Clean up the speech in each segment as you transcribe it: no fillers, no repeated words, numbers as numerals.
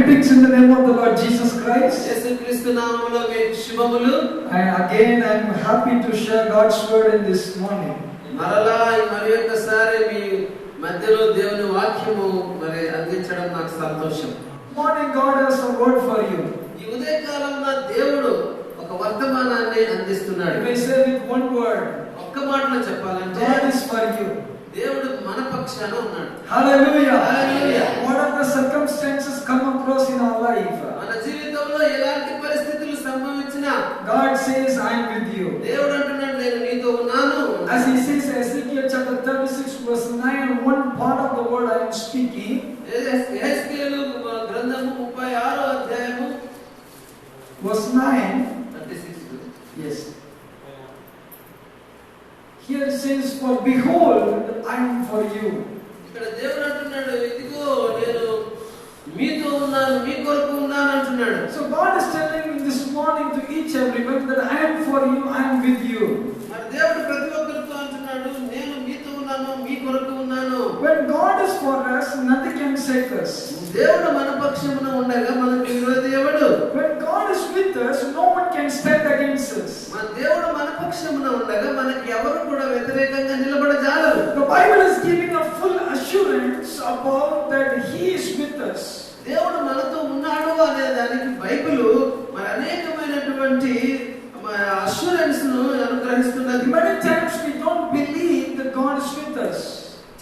greetings in the name of the Lord Jesus Christ. యేసుక్రీస్తు నామములో మీకు శుభములు. And again I am happy to share God's word in this morning. మరలా మరి ఒక్కసారి మీ మధ్యలో దేవుని వాక్యము మరి అందించడం నాకు సంతోషం. Morning God has a word for you. ఈ ఉదయకాలంలో దేవుడు ఒక వర్తమానాన్ని అందిస్తున్నాడు. If I say with one word, ఒక్క మాటలో చెప్పాలంటే God is for you. దేవుడు మన పక్షాన ఉన్నాడు. Hallelujah. Hallelujah. What are the circumstances come across in our life? మన జీవితంలో ఎలాంటి పరిస్థితులు సంభవించినా God says I am with you. దేవుడు అంటున్నాడు నేను నీతో ఉన్నాను. As he says Ezekiel chapter 36 verse 9, one part of the word I am speaking. యెహెజ్కేలు గ్రంథము 36వ అధ్యాయము Verse 9. 36. Yes. Here it says, for behold, I am for you. ఇక్కడ దేవుడు అంటున్నాడు ఇదిగో నేను మీతో ఉన్నాను మీ కొరకు ఉన్నాను అంటున్నాడు. So God is telling this morning to each everyone that I am for you, I am with you. మరి దేవుడు ప్రతి ఒక్కరితో అంటున్నాడు నేను మీతో ఉన్నాను మీ కొరకు ఉన్నాను. When God is for us, nothing can shake us. దేవుడు మన పక్షమున ఉండగా మనకు విరోధి ఎవడు? When God is with us, no one can stand against us. మన దేవుడు మన పక్షమున ఉండగా మనకి ఎవరు కూడా వ్యతిరేకంగా నిలబడజాలరు. The Bible is giving a full assurance about that He is with us. దేవుడు మనతో ఉన్నాడు అనే దానికి బైబిల్ మరి అనేకమైనటువంటి అష్యూరెన్స్ ను అనుగ్రహిస్తున్నది. Many times we don't believe that God is with us.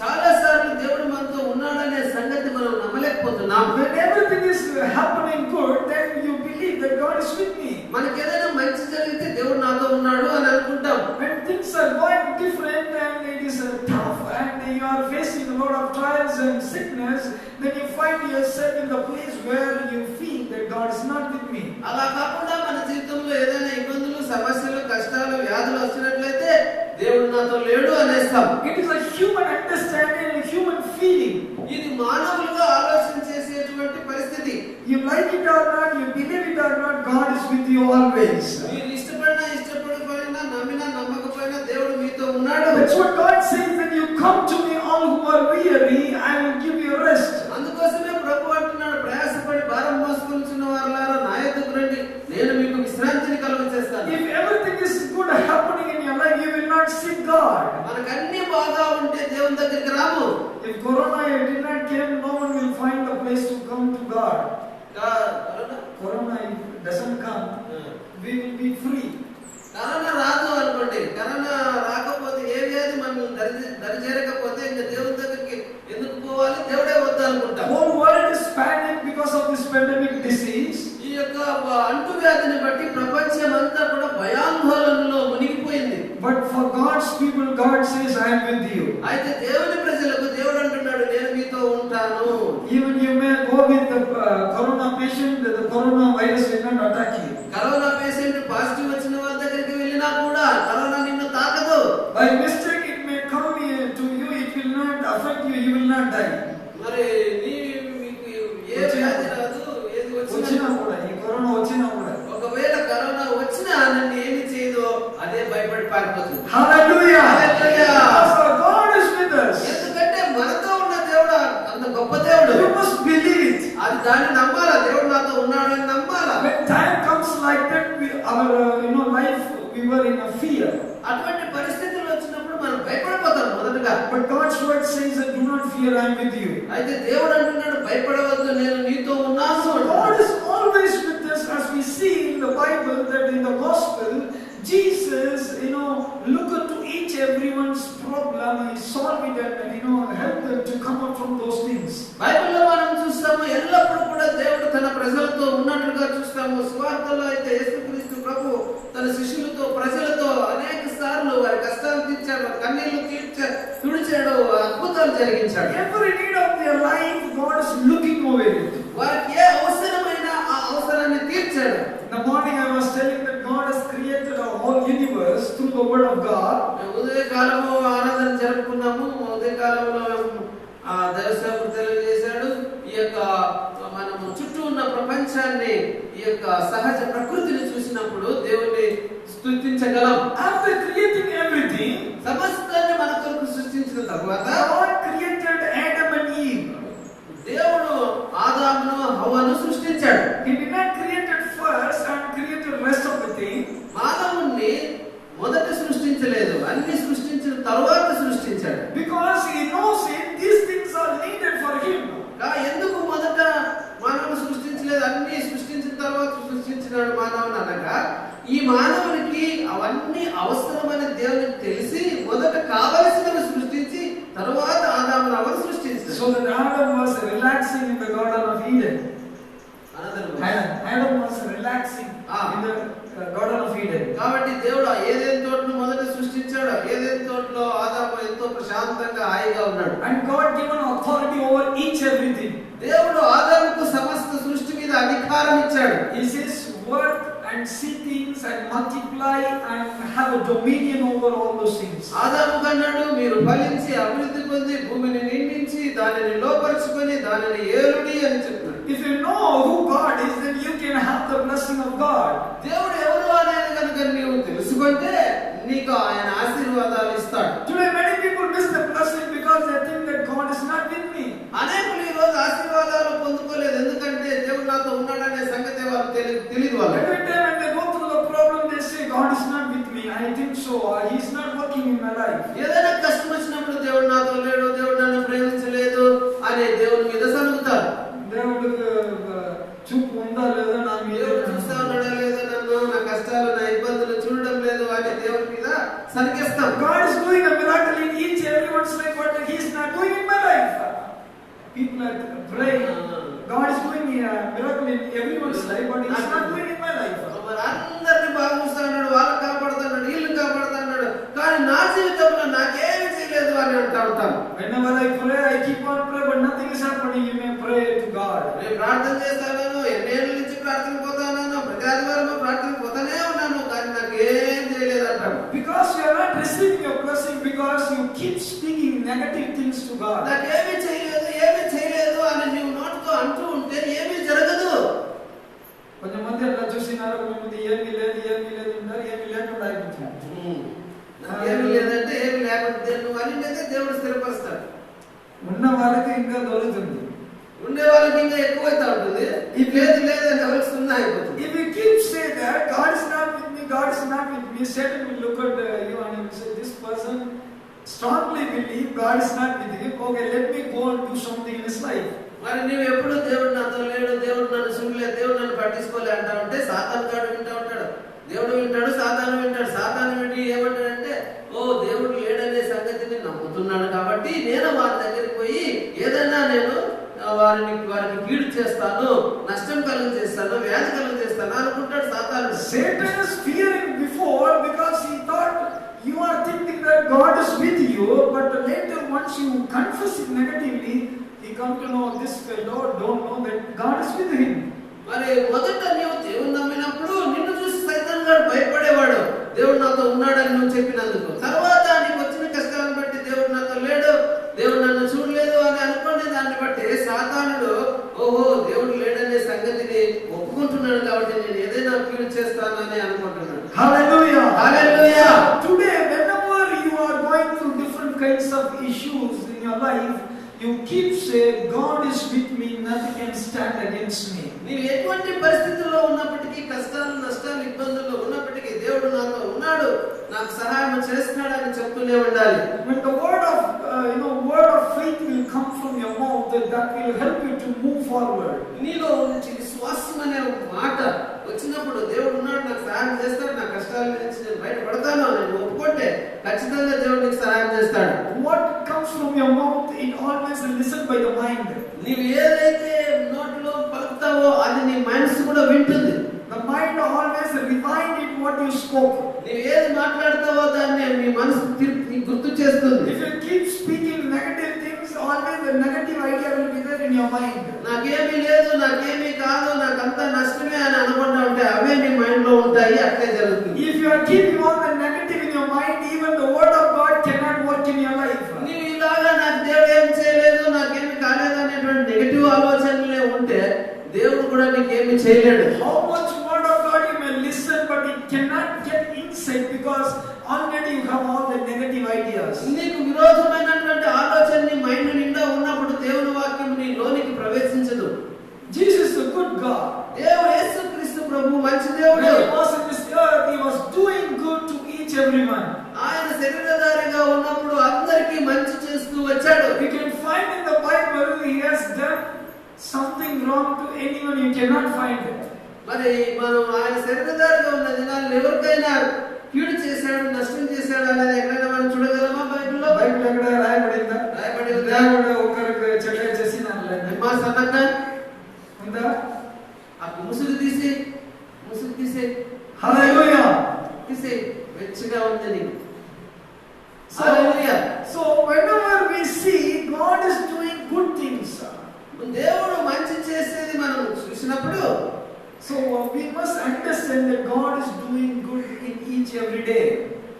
చాలా సార్లు దేవుడు మనతో ఉన్నాడనే సంగతి మనం నమ్మలేకపోతున్నాం. When everything is happening good, then you believe that God is with me. మనకి ఏదైనా మంచి జరిగితే దేవుడు నాతో ఉన్నాడు అని అనుకుంటాం. When things are going different and it is tough and you are facing a lot of trials and sickness, then you find yourself in the place where you feel that God is not with me. అలా కాకుండా మన జీవితంలో ఏదైనా ఇబ్బందులు సమస్యలు కష్టాలు వ్యాధులు వచ్చినట్లయితే దేవుడు నాతో లేడు అనేస్తాం. It is a human understanding and a human feeling. ఇది మానవులుగా ఆలోచించేసేటువంటి పరిస్థితి. You like it or not, you believe it or not, God is with you always. మీరు ఇష్టపడినా ఇష్టపడకపోయినా నమ్మినా నమ్మకపోయినా దేవుడు మీతో ఉన్నాడు. That's what God says, that you come to me all who are weary, I will give you rest. అందుకోసమే ప్రభు అంటున్నాడు ప్రయాసపడి భారం మోసుకొనిచున్న వారులారా నా యొద్దకు రండి నేను మీకు విశ్రాంతిని కలుగజేస్తాను. If everything is good happening in your life, you will not seek God. మనకు అన్ని బాగా ఉంటే దేవుని దగ్గరికి రాము. If Corona did not come, no one will find a place to come to God. Corona doesn't come, we will be free. Corona రాదు అనుకోండి, corona రాకపోతే ఏ వ్యాధి మనం దరిచేరకపోతే ఇంకా దేవుని దగ్గరికి ఎందుకు పోవాలి, దేవుడే వద్దు అనుకుంటాం. Whole world is panic because of this pandemic disease. ఈ యొక్క అంటువ్యాధిని బట్టి ప్రపంచం అంతా కూడా భయాందోళనలో మునిగిపోయింది. But for God's people, God says, I am with you. అయితే దేవుని ప్రజలకు దేవుడు అంటున్నాడు నేను మీతో ఉంటాను. Even you may go with the corona patient, the corona virus will not attack you. Corona patient positive వచ్చిన వారి దగ్గరికి వెళ్ళినా కూడా కరోనా నిన్ను తాకదు. By mistake it may come to you, it will not affect you, you will not die. మరి మీకు ఏ వ్యాధి రాదు, ఏది వచ్చినా కూడా, ఈ కరోనా వచ్చినా కూడా, ఒకవేళ కరోనా వచ్చినా నన్ను ఏమి చేయదు అదే భయపడి పారిపోతుంది. Hallelujah. Hallelujah. So God is with us. ఎందుకంటే మనతో ఉన్న దేవుడు అంత గొప్ప దేవుడు. You must believe it. అది దాన్ని నమ్మాలా, దేవుడు నాతో ఉన్నాడు అని నమ్మాలా. When time comes like that, our life, we were in a fear. అటువంటి పరిస్థితులు వచ్చినప్పుడు మనం భయపడిపోతాం మొదటగా. But God's word says that do not fear, I am with you. అయితే దేవుడు అంటున్నాడు భయపడవద్దు నేను నీతో ఉన్నాను. God is always with us, as we see in the Bible that in the gospel Jesus, look into each everyone's problem, he solve it and help them to come out from those things. బైబిల్లో మనం చూస్తాము ఎల్లప్పుడూ కూడా దేవుడు తన ప్రజలతో ఉన్నట్లుగా చూస్తాము. సువార్తలో అయితే యేసుక్రీస్తు ప్రభు తన శిష్యులతో ప్రజలతో అనేక సార్లు వారి కష్టాలు తీర్చాడు, కన్నీళ్లు తుడిచాడు, అద్భుతాలు జరిగించాడు. Every need of their life, God is looking over it. వారికి ఏ అవసరమైన ఆ అవసరాన్ని తీర్చాడు. In the morning I was telling that God has created a whole universe through the word of God. ఉదయకాలము ఆరాధన జరుపుకున్నాము. ఉదయకాలంలో దైవసేవకుడు తెలియజేశాడు ఈ యొక్క మనము చుట్టూ ఉన్న ప్రపంచాన్ని ఈ యొక్క సహజ ప్రకృతిని చూసినప్పుడు దేవుణ్ణి స్తుతించగలం. After creating everything, సమస్తాన్ని మన కొరకు సృష్టించిన తర్వాత God created Adam and Eve. దేవుడు ఆదామును హవ్వను సృష్టించాడు. తరువాత ఆదామును అవరు సృష్టించాడు. So that Adam was relaxing in the Garden of Eden. Adam was relaxing in the Garden of Eden. కాబట్టి దేవుడు ఏదైనా తోటను మొదట సృష్టించాడు. ఏదైనా తోటలో ఆదాము ఎంతో ప్రశాంతంగా హాయిగా ఉన్నాడు. And God given authority over each everything. దేవుడు ఆదాముకు సమస్త సృష్టి మీద అధికారం ఇచ్చాడు. He says work and see things and multiply and have a dominion over all those things. ఆదాము కన్నాడు, మీరు ఫలించి అభివృద్ధి పొంది భూమిని నిండించి దానిని లోపరుచుకొని దానిని ఏలుడి అని చెప్పాడు. If you know who God is, then you can have the blessing of God. దేవుడు ఎవరు అనేది కనుక నీవు తెలుసుకుంటే నీకు ఆయన ఆశీర్వాదాలు ఇస్తాడు. Today many people miss the blessing because they think that God is not with me. అనేకులు ఈ రోజు ఆశీర్వాదాలు పొందుకోలేదు, ఎందుకంటే దేవుడు నాతో ఉన్నాడనే సంగతి వారు తెలియదు. వాళ్ళు Every time when they go through the problem, they say God is not with me. I think so. He is not working in my life. ఏదైనా కష్టం వచ్చినప్పుడు దేవుడు నాతో లేడు, దేవుడు నన్ను ప్రేమించలేదు అనే దేవుని మీద సనుగుతారు. దేవుడు చూపు ఉందా లేదా నా మీద, దేవుడు చూస్తా ఉన్నాడా లేదా నన్ను, నా కష్టాలు నా ఇబ్బందులు చూడడం లేదు అని దేవుని మీద సనికేస్తాం. God is doing a miracle in each everyone's life, but He is not doing in my life. People are praying. God is doing a miracle in everyone's life, but He is not doing in my life. మరి అందరిని బాగా చూస్తున్నాడు, వాళ్ళని కాపాడుతున్నాడు, వీళ్ళని కాపాడుతున్నాడు, కానీ నా జీవితంలో నాకేమీ చేయలేదు అని అంటా ఉంటాను. Whenever I pray, I keep on praying, but nothing is happening. You may pray to God. నేను ప్రార్థన చేస్తాను, ఎన్నేళ్ళ నుంచి ప్రార్థన పోతాను, ప్రతి ఆదివారం ప్రార్థన పోతానే ఉన్నాను, కానీ నాకేం చేయలేదు అంటాను. Because you are not receiving your blessing, because you keep speaking negative things to God. నాకేమీ చేయలేదు, ఏమీ చేయలేదు అని నీవు నోటితో అంటూ ఉంటే ఏమీ జరగదు. కొంతమంది అట్లా చూసినారు, కొంతమంది ఏమీ లేదు ఉంటారు, ఏమీ లేకుండా అయిపోతున్నారు. ఏమీ లేదంటే ఏమీ లేకపోతే నువ్వు అని దేవుడు స్థిరపరుస్తాడు. ఉన్న వాళ్ళకి ఇంకా దొరుకుతుంది, ఉండే వాళ్ళకి ఇంకా ఎక్కువైతే ఉంటుంది. ఈ లేదంటే వాళ్ళకి సున్నా అయిపోతుంది. If you keep say that God is not with me, God is not with me, Satan will look at you and he will say, this person strongly believe God is not with him. Okay, let me go and do something in his life. మరి నీవు ఎప్పుడు దేవుడు నాతో లేడు, దేవుడు నన్ను చూడలేదు, దేవుడు నన్ను పట్టించుకోలే అంటా ఉంటే సాతాను గాడు వింటా ఉంటాడు. దేవుడు వింటాడు, సాతాను వింటాడు. సాతాను వింటి ఏమంటాడంటే, ఓ దేవుడు లేడనే సంగతిని నమ్ముతున్నాడు కాబట్టి నేను వారి దగ్గరికి పోయి ఏదైనా నేను వారికి కీడు చేస్తాను, నష్టం కలుగు చేస్తాను, వ్యాధి కలుగు చేస్తాను అనుకుంటాడు సాతాను. Satan is fearing before because he thought you are thinking that God is with you, but later once you confess it negatively, he come to know this fellow don't know that God is with him. మరి మొదట నీవు దేవుని నమ్మినప్పుడు నిన్ను చూసి సైతాన్ గాడు భయపడేవాడు, దేవుడు నాతో ఉన్నాడని నువ్వు చెప్పినందుకు. తర్వాత నీకు వచ్చిన కష్టాలను బట్టి దేవుడు నాతో లేడు, దేవుడు నన్ను చూడలేదు అని అనుకునే దాన్ని బట్టి సాతానుడు ఓహో దేవుడు లేడనే సంగతిని ఒప్పుకుంటున్నాడు కాబట్టి నేను ఏదైనా కీడు చేస్తానని అనుకుంటున్నాడు. Hallelujah. Hallelujah. Today whenever you are going through different kinds of issues in your life, you keep saying God is with me, nothing can stand against me. నీవు ఎటువంటి పరిస్థితుల్లో ఉన్నప్పటికీ, కష్టాలు నష్టాలు ఇబ్బందుల్లో ఉన్నప్పటికీ దేవుడు నాతో ఉన్నాడు, నాకు సహాయం చేస్తున్నాడు అని చెప్తూనే ఉండాలి. When the word of faith will come from your mouth, that will help you to move forward. నీలో నుంచి విశ్వాసం అనే మాట వచ్చినప్పుడు దేవుడు ఉన్నాడు, నాకు సహాయం చేస్తాడు, నా కష్టాల నుంచి నేను బయటపడతాను నేను ఒప్పుకుంటే ఖచ్చితంగా దేవుడు నీకు సహాయం చేస్తాడు. What comes from your mouth, it always listened by the mind. నీవు ఏదైతే నోట్లో పలుకుతావో అది నీ మనసు కూడా వింటుంది. The mind always remind it what you spoke. నీవు ఏది మాట్లాడతావో దాన్ని నీ మనసు గుర్తు చేస్తుంది. If you keep speaking negative things, always the negative idea will be there in your mind. నాకేమీ లేదు, నాకేమీ కాదు, నాకంతా నష్టమే అని అనుకుంటా ఉంటే అవే నీ మైండ్ లో ఉంటాయి, అట్లే జరుగుతుంది. If you are keeping all the negative in your mind, even the word of God cannot work in your life. నీవు ఇలాగా నాకు దేవుడు ఏం చేయలేదు, నాకేమీ కాలేదు అనేటువంటి నెగటివ్ ఆలోచనలే ఉంటే దేవుడు కూడా నీకేమీ చేయలేడు. How much word of God you may listen, but it cannot get insight because already you have all the negative ideas. నీకు విరోధమైనటువంటి ఆలోచన నీ మైండ్ నిండా ఉన్నప్పుడు దేవుని వాక్యం నీ లోనికి ప్రవేశించదు. Jesus is a good God. దేవుడు యేసుక్రీస్తు ప్రభు మంచి దేవుడు. When he was in this earth, he was doing good to each everyone. ఆయన శరీరధారిగా ఉన్నప్పుడు అందరికీ మంచి చేస్తూ వచ్చాడు. We can find in the Bible he has done something wrong to anyone, you cannot find it. మరి మనం ఆయన శరీరధారిగా ఉన్న దినాల్లో ఎవరికైనా కీడు చేశాడు, నష్టం చేశాడు అనేది ఎక్కడైనా మనం చూడగలమా? బైబిల్లో బైబిల్ ఎక్కడ రాయబడిందా? ప్రార్థన ఉందా? ఆ ముసుగు తీసి హల్లెలూయా. తీసి వెచ్చగా ఉంది నీకు. So whenever we see God is doing good things, దేవుడు మంచి చేసేది మనం చూసినప్పుడు, so we must understand that God is doing good in each every day.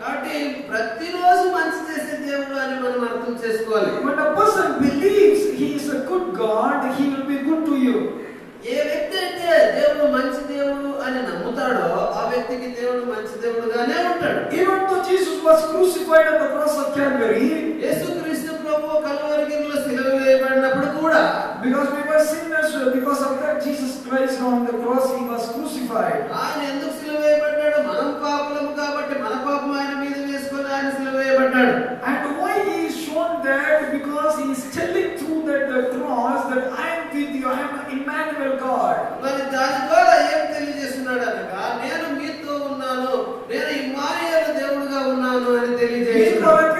కాబట్టి ప్రతిరోజు మంచి చేసే దేవుడు అని మనం అర్థం చేసుకోవాలి. When a person believes he is a good God, he will be good to you. ఏ వ్యక్తి అయితే దేవుడు మంచి దేవుడు అని నమ్ముతాడో ఆ వ్యక్తికి దేవుడు మంచి దేవుడుగానే ఉంటాడు. Even though Jesus was crucified on the cross of Calvary, యేసుక్రీస్తు ప్రభువు కల్వరిగిరిలో సిలువ వేయబడినప్పుడు కూడా, because we were sinners, because of that Jesus Christ on the cross he was crucified. ఆయన ఎందుకు సిలువ వేయబడ్డాడు? మనం పాపులము కాబట్టి మన పాపం ఆయన మీద వేసుకొని ఆయన సిలువ వేయబడ్డాడు. And why he is shown that? Because he is telling through that the cross that I am with you, I am Emmanuel God. మరి దాని ద్వారా ఏం తెలియజేస్తున్నాడు అనగా, నేను మీతో ఉన్నాను, నేను ఇమ్మానుయేలు దేవుడుగా ఉన్నాను అని తెలియజేస్తున్నాడు.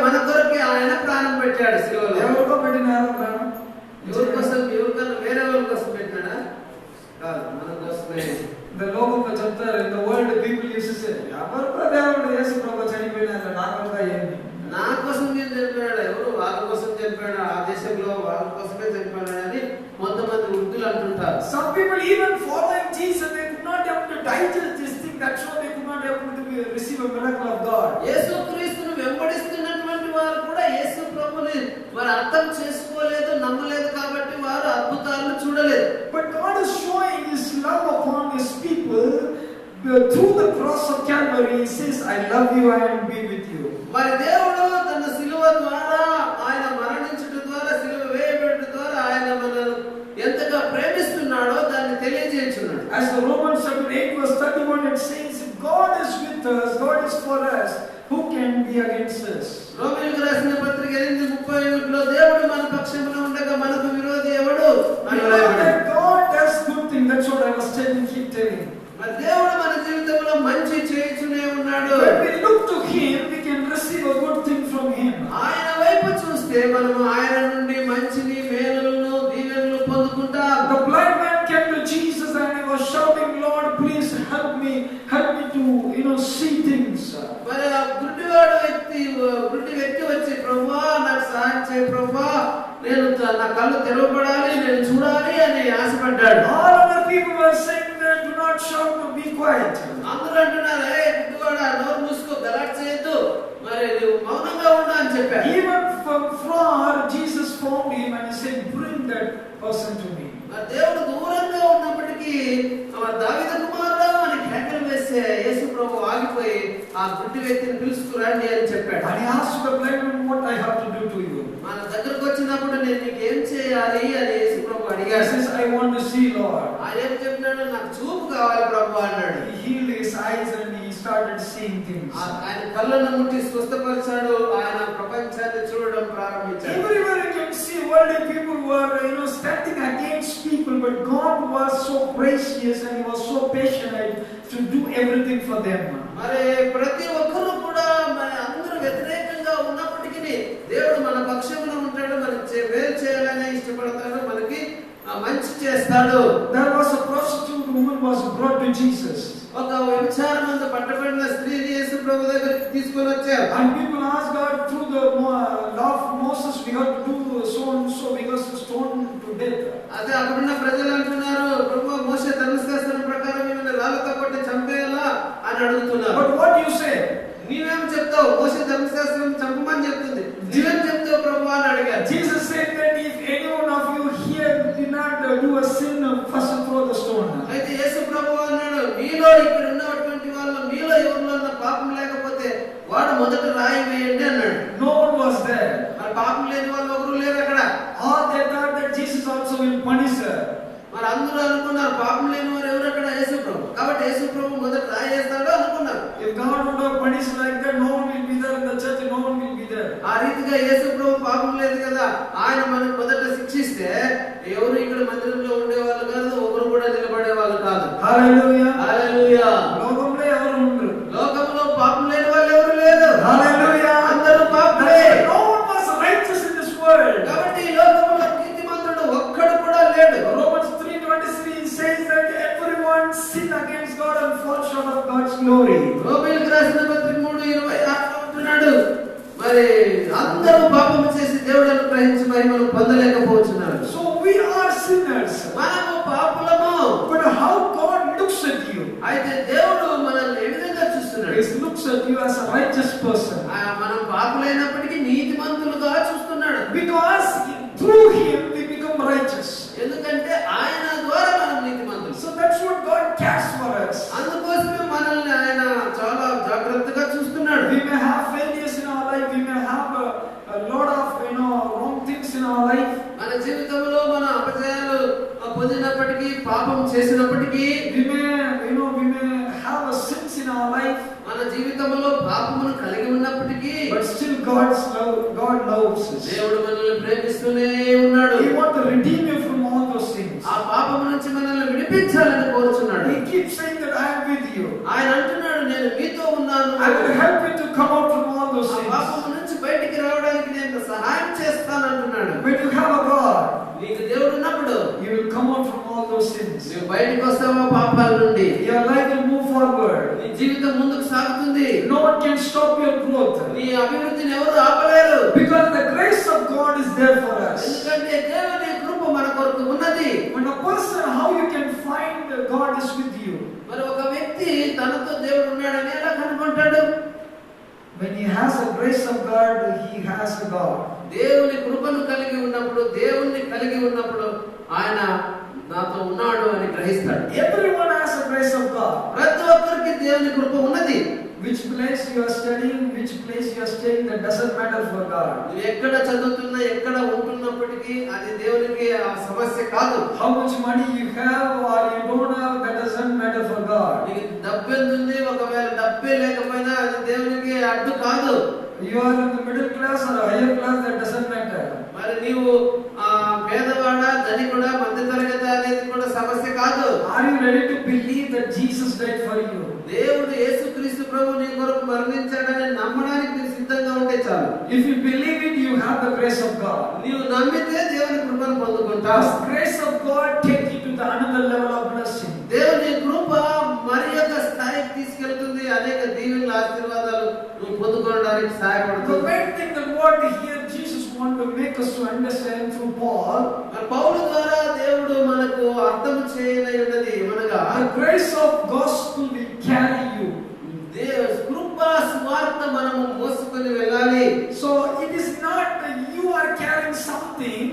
మన కొరకే ఆయన ప్రాణం పెట్టాడు సిలువలో. ఎవరికో పెట్టినారు ప్రాణం? ఎవరి కోసం? ఎవరికన్నా వేరే వాళ్ళ కోసం పెట్టినాడా? కాదు, మన కోసమే. లోకంలో చెప్తారు, in the world people used to say, ఎవరికో దేవుడు యేసు ప్రభు చనిపోయినారు, నాకొక ఏంటి? నా కోసం నేను చనిపోయాడు, ఎవరు వాళ్ళ కోసం చనిపోయాడు, ఆ దేశంలో వాళ్ళ కోసమే చనిపోయాడు అని కొంతమంది వృద్ధులు అంటుంటారు. Some people even following Jesus, they could not able to digest this thing, that's why they could not able to receive a miracle of God. యేసుక్రీస్తును వెంబడిస్తున్నటువంటి వారు కూడా యేసు ప్రభుని వారు అర్థం చేసుకోలేదు, నమ్మలేదు, కాబట్టి వారు అద్భుతాలను చూడలేదు. But God is showing his love upon his people through the cross of Calvary. He says, I love you, I will be with you. మరి దేవుడు తన సిలువ ద్వారా, ఆయన మరణించడం ద్వారా, సిలువ వేయబడడం ద్వారా ఆయన మనల్ని ఎంతగా ప్రేమిస్తున్నాడో దాన్ని తెలియజేస్తున్నాడు. As the Romans chapter 8 verse 31 it says, if God is with us, God is for us, who can be against us? రోమీయులకు రాసిన పత్రిక 8:31లో దేవుడు మన పక్షమున ఉండగా మనకు విరోధి ఎవడు అని రాయబడింది. God does good things, that's what I was keep telling. మరి దేవుడు మన జీవితంలో మంచి చేయుచునే ఉన్నాడు. When we look to him, we can receive a good thing from him. ఆయన వైపు చూస్తే మనము ఆయన నుండి మంచిని, మేలులను, దీవెనలు పొందుకుంటాం. The blind man came to Jesus and he was shouting, Lord, please help me to see things. మరి ఆ గుడ్డి వ్యక్తి వచ్చి, ప్రభువా నాకు సహాయం చేయి ప్రభువా, నేను నా కళ్ళు తెరవబడాలి, నేను చూడాలి అని ఆశపడ్డాడు. All other people were saying that do not shout, to be quiet. అందరూ అంటున్నారు, ఏ గుడ్డివాడా నోరు మూసుకో, గలాట్ చేయొద్దు, మరి నువ్వు మౌనంగా ఉండు అని చెప్పారు. Even from far Jesus found him and he said, bring that person to me. దేవుడు దూరంగా ఉన్నప్పటికీ దావీదు కుమారుడా అని కేకలు వేస్తే యేసు ప్రభు ఆగిపోయి ఆ గుడ్డి వ్యక్తిని పిలుచుకురండి అని చెప్పాడు. And he asked the blind man, what I have to do to you? మన దగ్గరకు వచ్చినప్పుడు నేను నీకు ఏం చేయాలి అని యేసు ప్రభు అడిగాడు. He says, I want to see, Lord. ఆయన ఏం చెప్పినాడు? నాకు చూపు కావాలి ప్రభు అన్నాడు. He healed his eyes and he started seeing things. ఆయన కళ్ళను ముట్టి స్వస్థపరిచాడు. ఆయన ప్రపంచాన్ని చూడడం ప్రారంభించాడు. Everywhere you can see worldly people were standing against people, but God was so gracious and he was so patient to do everything for them. మరి ప్రతి ఒక్కరు కూడా మన అందరూ వ్యతిరేకంగా ఉన్నప్పటికీ దేవుడు మన పక్షమున ఉంటాడు, మనకి మేలు చేయాలని ఇష్టపడతాడు, మనకి మంచి చేస్తాడు. There was a prostitute woman was brought to Jesus. ఒక వ్యభిచారమందు పట్టబడిన స్త్రీని యేసు ప్రభు దగ్గరికి తీసుకొని వచ్చారు. And people asked God through the law of Moses, we have to do so and so because to stone to death. అదే అక్కడున్న ప్రజలు అంటున్నారు, ప్రభు మోషే ధర్మశాస్త్రం ప్రకారం ఈమెను రాళ్ళతో కొట్టి చంపేయాలా అని అడుగుతున్నారు. But what you say? నీవేం చెప్తావు? మోషే ధర్మశాస్త్రం చంపమని చెప్తుంది, నీవేం చెప్తావు ప్రభు అని అడిగారు. Jesus said that if any one of you here did not do a sin, first throw the stone. అయితే యేసు ప్రభు అన్నాడు, మీలో ఇక్కడ ఉన్నటువంటి వాళ్ళు మీలో ఎవరిలో పాపం లేకపోతే వాడు మొదట రాయి వేయండి అన్నాడు. No one was there. మరి పాపం లేని వాళ్ళు ఎవరు లేరు అక్కడ. All they thought that Jesus also will punish her. మరి అందరూ అనుకున్నారు పాపం లేని వారు ఎవరు అక్కడ? యేసు ప్రభు. కాబట్టి యేసు ప్రభు మొదట రాయి వేస్తాడు అనుకున్నారు. If God would have punished like that, no one will be there in the church, no one will be there. ఆ రీతిగా యేసు ప్రభు పాపం లేదు కదా, ఆయన మనకు మొదట శిక్షిస్తే ఎవరు ఇక్కడ మందిరంలో ఉండేవాళ్ళు కాదు, ఒకరు కూడా నిలబడే వాళ్ళు కాదు. హల్లెలూయా, హల్లెలూయా. లోకంలో ఎవరు ఉండరు, లోకంలో పాపం లేని వాళ్ళు ఎవరు లేరు. హల్లెలూయా. అందరూ పాపులే. No one was righteous in this world. కాబట్టి ఈ లోకంలో మరి అందరూ పాపము చేసి దేవుడు అనుగ్రహించి మహిమను పొందలేకపోతున్నారు. So we are sinners. మనము పాపులము. But how God looks at you? అయితే దేవుడు మనల్ని ఏ విధంగా చూస్తున్నాడు? He looks at you as a righteous person. మనం పాపులైనప్పటికీ నీతిమంతులుగా చూస్తున్నాడు. Because through him we become righteous. ఎందుకంటే ఆయన ద్వారా మనం నీతిమంతులు. So that's what God cares for us. అందుకోసమే మనల్ని ఆయన చాలా జాగ్రత్తగా చూస్తున్నాడు. We may have failures in our life. We may have a lot of wrong things in our life. మన జీవితంలో మన అపజయాలు పొందినప్పటికీ పాపం చేసినప్పటికీ we may have a sins in our life. మన జీవితంలో పాపమును కలిగి ఉన్నప్పటికీ But still God loves us. దేవుడు మనల్ని ప్రేమిస్తూనే ఉన్నాడు. He wants to redeem you from all those things. ఆ పాపము నుంచి మనల్ని విడిపించాలని కోరుచున్నాడు. He keeps saying that I am with you. ఆయన అంటున్నాడు నేను మీతో ఉన్నాను. I will help you to come out from all those things. పాపము నుంచి బయటికి రావడానికి నేను సహాయం చేస్తాను అంటున్నాడు. When you have a God, నీకు దేవుడు ఉన్నప్పుడు you will come out from all those sins. నువ్వు బయటికి వస్తావా పాపాల నుండి. Your life will move forward. నీ జీవితం ముందుకు సాగుతుంది. No one can stop your growth. నీ అభివృద్ధిని ఎవరు ఆపలేరు. Because the grace of God is there for us. ఎందుకంటే దేవుని కృప మన కొరకు ఉన్నది. When a person, how you can find that God is with you? మరి ఒక వ్యక్తి తనతో దేవుడు ఉన్నాడని ఎలా కనుగొంటాడు? When he has the grace of God, he has a God. దేవుని కృపను కలిగి ఉన్నప్పుడు, దేవుణ్ణి కలిగి ఉన్నప్పుడు ఆయన నాతో ఉన్నాడు అని గ్రహిస్తాడు. Everyone has the grace of God. ప్రతి ఒక్కరికి దేవుని కృప ఉన్నది. Which place you are studying, which place you are staying, that doesn't matter for God. నువ్వు ఎక్కడ చదువుతున్నా, ఎక్కడ ఉంటున్నప్పటికీ అది దేవునికి ఆ సమస్య కాదు. How much money you have or you don't have, that doesn't matter for God. నీకు డబ్బు ఎంత ఉంది, ఒకవేళ డబ్బే లేకపోయినా అది దేవునికి అడ్డు కాదు. You are in the middle class or a higher class, that doesn't matter. మరి నీవు పేదవాడ, ధనికుడా, మధ్యతరగతి అనేది కూడా సమస్య కాదు. Are you ready to believe that Jesus died for you? దేవుడు యేసుక్రీస్తు ప్రభువు నీ కొరకు మరణించాడని నమ్మడానికి నీవు సిద్ధంగా ఉంటే చాలు. If you believe it, you have the grace of God. నీవు నమ్మితే దేవుని కృపను పొందుకుంటావు. The grace of God take you to the another level of blessing. దేవుని కృప మరి యొక్క స్థాయికి తీసుకెళ్తుంది. అనేక దీవెనల ఆశీర్వాదాలు నువ్వు పొందుకోవడానికి The సహాయపడుతుంది. main thing that what here Jesus want to make us to understand through Paul, పౌలు ద్వారా దేవుడు మనకు అర్థం చేయనై ఉన్నది ఏమనగా, the grace of gospel will carry you. కృపా సువార్త మనము మోసుకొని వెళ్ళాలి. So it is not that you are carrying something.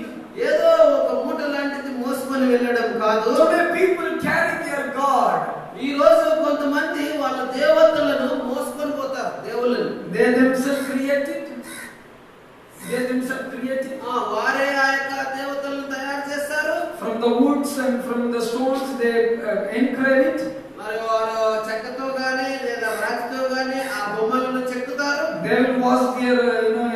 ఏదో ఒక మూట లాంటిది మోసుకొని వెళ్ళడం కాదు. Today people carry their God. ఈ రోజు కొంతమంది వాళ్ళ దేవతలను మోసుకొని పోతారు. దేవుళ్ళని They themselves created. వారే ఆ యొక్క దేవతలను తయారు చేస్తారు. From the woods and from the stones they engrave it. మరి వారు చెక్కతో గాని లేదా రాతితో గాని ఆ బొమ్మలను చెక్కుతారు. They will wash their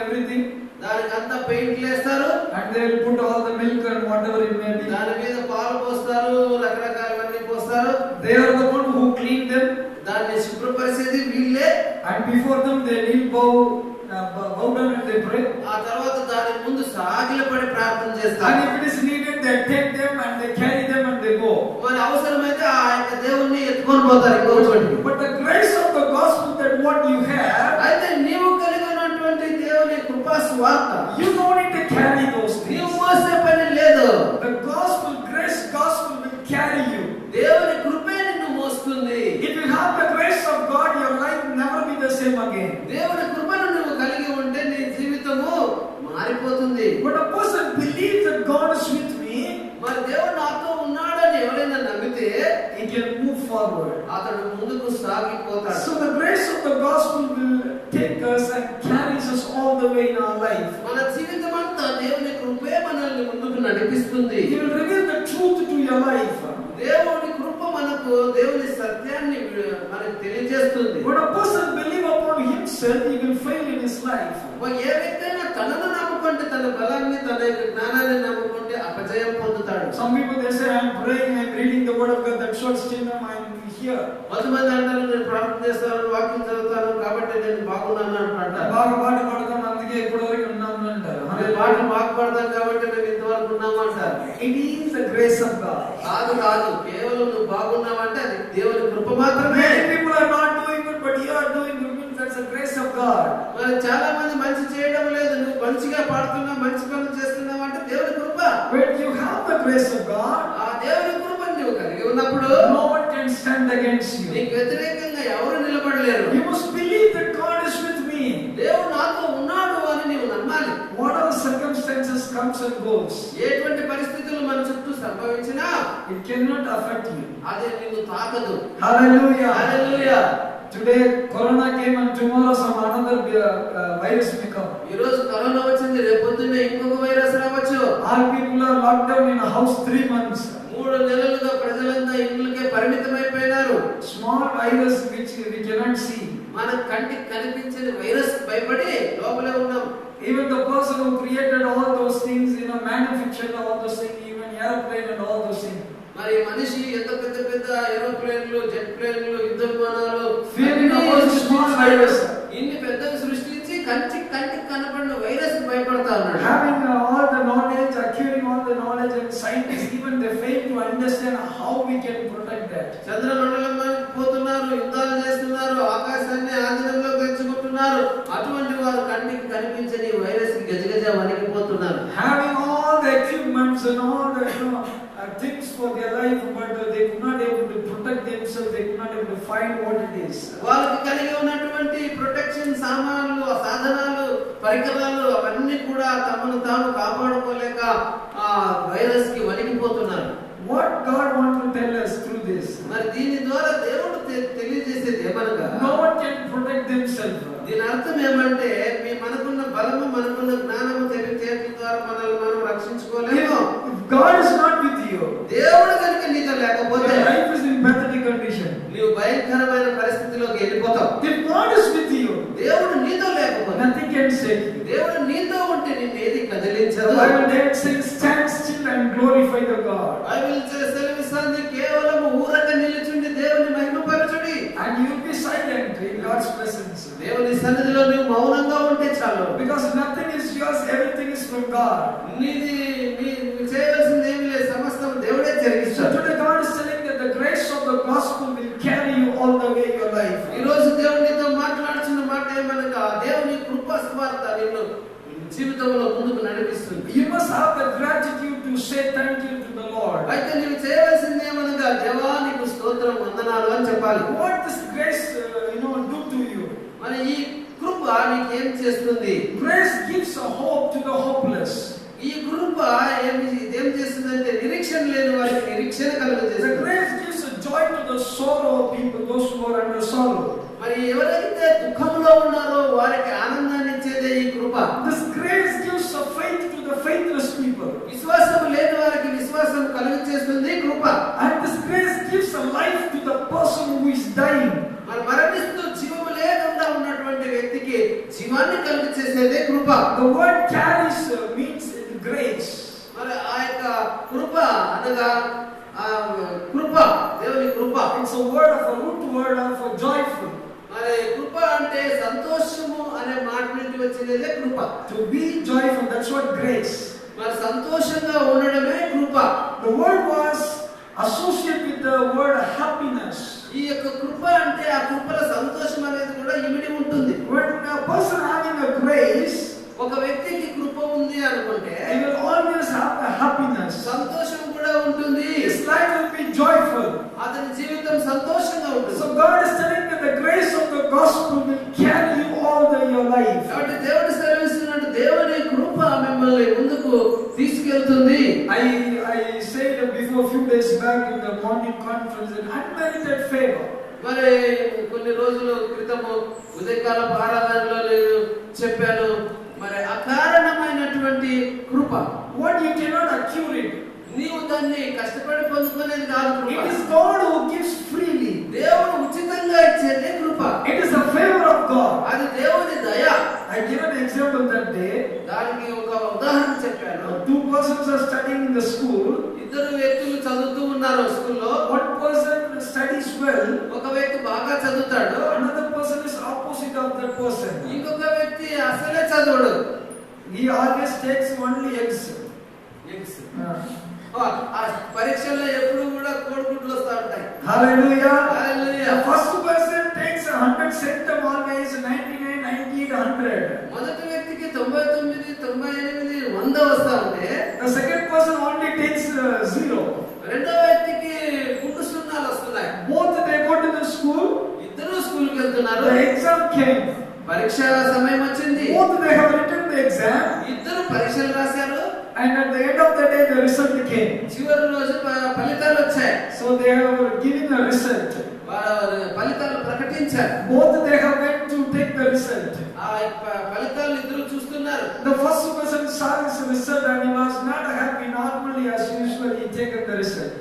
everything. దానికంతా పెయింట్ వేస్తారు. And they will put all the milk and whatever it may be. దాని మీద పాలు పోస్తారు, రకరకాలవన్నీ పోస్తారు. They are the one who clean them. దాన్ని శుభ్రపరిచేది వీళ్ళే. And before them they kneel, bow down and they pray. ఆ తర్వాత దాని ముందు సాగిలపడి ప్రార్థన చేస్తారు. And if it is needed, they take them and they carry them and they go. మరి అవసరమైతే ఆ యొక్క దేవుణ్ణి ఎత్తుకొని పోతారు ఇంకో చోటికి. But the grace of the gospel that what you have, అయితే నీవు కలిగినటువంటి దేవుని కృపా సువార్త, you don't need to carry those things. నీవు మోసే పని లేదు. The gospel, grace gospel will carry you. దేవుని కృపే నిన్ను మోస్తుంది. If you have the grace of God, your life will never be the same again. దేవుని కృపను నువ్వు కలిగి ఉంటే నీ జీవితము మారిపోతుంది. When a person believes that God is with me, మరి దేవుడు నాతో ఉన్నాడని ఎవరైనా నమ్మితే he can move forward. అతడు ముందుకు సాగిపోతాడు. So the grace of the gospel will take us and carries us all the way in our life. మన జీవితం అంతా దేవుని కృపే మనల్ని ముందుకు నడిపిస్తుంది. He will reveal the truth to your life. దేవుని కృప మనకు దేవుని సత్యాన్ని మనకు తెలియజేస్తుంది. When a person believes upon himself, he will fail in his life. ఏ వ్యక్తి అయినా తనను నమ్ముకుంటే, తన బలాన్ని, తన జ్ఞానాన్ని నమ్ముకుంటే అపజయం పొందుతాడు. Some people they say, I am praying, I am reading the word of God, that shows still I am here. కొంతమంది అంటారు నేను ప్రార్థన చేస్తాను, వాక్యం చదువుతాను కాబట్టి నేను బాగున్నాను అంటారు. బాగా పాట పాడతాను అందుకే ఇప్పటివరకు ఉన్నాను అంటారు. పాటలు బాగా పాడతాను కాబట్టి మేము ఇంతవరకు ఉన్నాము అంటారు. It is the grace of God. కాదు, కేవలం నువ్వు బాగున్నావంటే అది దేవుని కృప మాత్రమే. Many people are not doing good, but you are doing good. That's the grace of God. మరి చాలా మంది మంచి మంచిగా పాడుతున్నాం, మంచి పనులు చేస్తున్నాం అంటే దేవుని కృప. When you have the grace of God, ఆ దేవుని కృపను నువ్వు కలిగి ఉన్నప్పుడు no one can stand against you. నీకు వ్యతిరేకంగా ఎవరు నిలబడలేరు. You must believe that God is with me. దేవుడు నాతో ఉన్నాడు అని నీవు నమ్మాలి. Whatever circumstances comes and goes, ఎటువంటి పరిస్థితులు మన చుట్టూ సంభవించినా it cannot affect you. అది నిన్ను తాకదు. Hallelujah. Hallelujah. Today corona came and tomorrow some another virus may come. ఈ రోజు కరోనా వచ్చింది, రేపు పొద్దున్నే ఇంకొక వైరస్ రావచ్చు. All people are locked down in a house 3 months. 3 నెలలుగా ప్రజలంతా ఇళ్ళకే పరిమితమైపోయినారు. Small virus which we cannot see. మన కంటికి కనిపించని వైరస్ భయపడి లోపలే ఉన్నాం. Even the person who created all those things, manufactured all those things, even airplane and all those things. మరి మనిషి ఎంత పెద్ద పెద్ద ఏరోప్లేన్లు, జెట్ ప్లేన్లు, యుద్ధ విమానాలు fearing about the small virus. ఇన్ని పెద్దవి సృష్టించి కంటికి కనపడిన వైరస్ భయపడతా ఉన్నాడు. Having all the knowledge, acquiring all the knowledge, and scientists even they fail to understand how we can protect that. చంద్రమండలంలోకి పోతున్నారు, యుద్ధాలు చేస్తున్నారు, ఆకాశాన్ని ఆధీనంలో తెచ్చుకుంటున్నారు. అటువంటి వారు కంటికి కనిపించని వైరస్ కి గజగజ వణికిపోతున్నారు. Having all the equipments and all the things for their life, but they could not able to protect themselves. They could not able to find what it is. వాళ్ళకి కలిగి ఉన్నటువంటి ప్రొటెక్షన్ సామాన్లు, సాధనాలు, పరికరాలు అవన్నీ కూడా తమను తాము కాపాడుకోలేక ఆ వైరస్ కి వణికిపోతున్నారు. What God wants to tell us through this? మరి దీని ద్వారా దేవుడు తెలియజేసేది ఏమనగా, no one can protect themselves. దీని అర్థం ఏమంటే మనకున్న బలము, మనకున్న జ్ఞానము, తెలివితేటల ద్వారా మనల్ని మనం రక్షించుకోలేము. If God is not with you, దేవుడు కనుక నీతో లేకపోతే your life is in pathetic condition. నీవు భయంకరమైన పరిస్థితిలోకి వెళ్ళిపోతావు. If God is with you, దేవుడు నీతో లేకపోతే nothing can shake you. దేవుడు నీతో ఉంటే నిన్ను ఏది The కదిలించదు. Bible says, stand still and glorify the God. Bible సెలవిస్తుంది, కేవలం ఊరక నిలుచుండి దేవుని మహిమపరచుడి. And you will be silent in God's presence. దేవుని సన్నిధిలో నీవు మౌనంగా ఉంటే చాలు. Because nothing is yours, everything is from God. నీవు చేయవలసింది ఏమీ లేదు, సమస్తం దేవుడే So జరిగిస్తాడు. today God is telling that the grace of the gospel will carry you all the way your life. ఈ రోజు దేవుడు నీతో మాట్లాడుతున్న మాట ఏమనగా, దేవుని కృపా స్వార్థ నిన్ను జీవితంలో ముందుకు నడిపిస్తుంది. You must have the gratitude to say thank you to the Lord. అయితే నీవు చేయవలసింది ఏమనగా, దేవా నీకు స్తోత్రం, వందనాలు అని చెప్పాలి. What this grace do to you? మరి ఈ కృప నీకేం చేస్తుంది? Grace gives a hope to the hopeless. ఈ కృప ఏం చేస్తుందంటే, నిరీక్షణ లేని వారికి నిరీక్షణ The కలుగజేస్తుంది. grace gives a joy to the sorrow people, those who are under sorrow. మరి ఎవరైతే దుఃఖంలో ఉన్నారో వారికి ఆనందాన్ని ఇచ్చేదే ఈ కృప. This grace gives a faith to the faithless people. విశ్వాసం లేని వారికి విశ్వాసం కలుగజేస్తుంది కృప. And this grace gives a life to the person who is dying. మరి మరణిస్తూ జీవము లేకుండా ఉన్నటువంటి వ్యక్తికి జీవాన్ని కలుగజేసేదే కృప. The word carries means grace. మరి ఆ యొక్క కృప అనగా కృప, దేవుని కృప. It's a word of a root word of a joyful. మరి కృప అంటే సంతోషము అనే మాట నుండి వచ్చినదే కృప. To be joyful, that's what grace. మరి సంతోషంగా ఉండడమే కృప. The word was associated with the word happiness. ఈ యొక్క కృప అంటే ఆ కృపల సంతోషం అనేది కూడా ఇమిడి ఉంటుంది. When a person having a grace, ఒక వ్యక్తికి కృప ఉంది అనుకుంటే he will always have the happiness. సంతోషం కూడా ఉంటుంది. His life will be joyful. అతని జీవితం సంతోషంగా ఉంటుంది. So God is telling that the grace of the gospel will carry you all your life. కాబట్టి దేవుడు సెలవిస్తున్నాడు, దేవుని కృప మిమ్మల్ని ముందుకు తీసుకెళ్తుంది. I said before a few days back in the morning conference, an unmerited favor. మరి కొన్ని రోజుల క్రితము ఉదయకాల ఆరాధనలో నేను చెప్పాను, మరి అకారణమైనటువంటి కృప. What you cannot accrue it. నీవు దాన్ని కష్టపడి పొందుకునేది కాదు కృప. It is God who gives freely. దేవుడు ఉచితంగా ఇచ్చేదే కృప. It is a favor of God. అది దేవుని దయ. I gave an example that day. దానికి ఒక ఉదాహరణ చెప్పాను. 2 persons are studying in the school. ఇద్దరు వ్యక్తులు చదువుతూ ఉన్నారు స్కూల్లో. One person studies well. ఒక వ్యక్తి బాగా చదువుతాడు. Another person is opposite of that person. ఇంకొక వ్యక్తి అసలే చదవడు. He always takes only eggs. ఆ పరీక్షల్లో ఎప్పుడు కూడా కోడిగుడ్లు వస్తూ ఉంటాయి. Hallelujah. Hallelujah. The first person takes 100 centum always, 99, 98, need 100. మొదటి వ్యక్తికి 99, 98, 100 వస్తా ఉంటే The second person only takes 0. రెండో వ్యక్తికి 3 సున్నాలు వస్తున్నాయి. Both they go to the school. ఇద్దరు స్కూల్ కి వెళ్తున్నారు. The exam came. పరీక్ష సమయం వచ్చింది. Both they have written the exam. ఇద్దరు పరీక్షలు రాశారు. And at the end of the day, the result came. చివరి రోజు ఫలితాలు వచ్చాయి. So they have given a result. ఫలితాలు ప్రకటించారు. Both they have went to take the result. ఆ ఫలితాలు ఇద్దరు చూస్తున్నారు. The first person saw his result and he was not happy. Normally, as usual, he taken the result.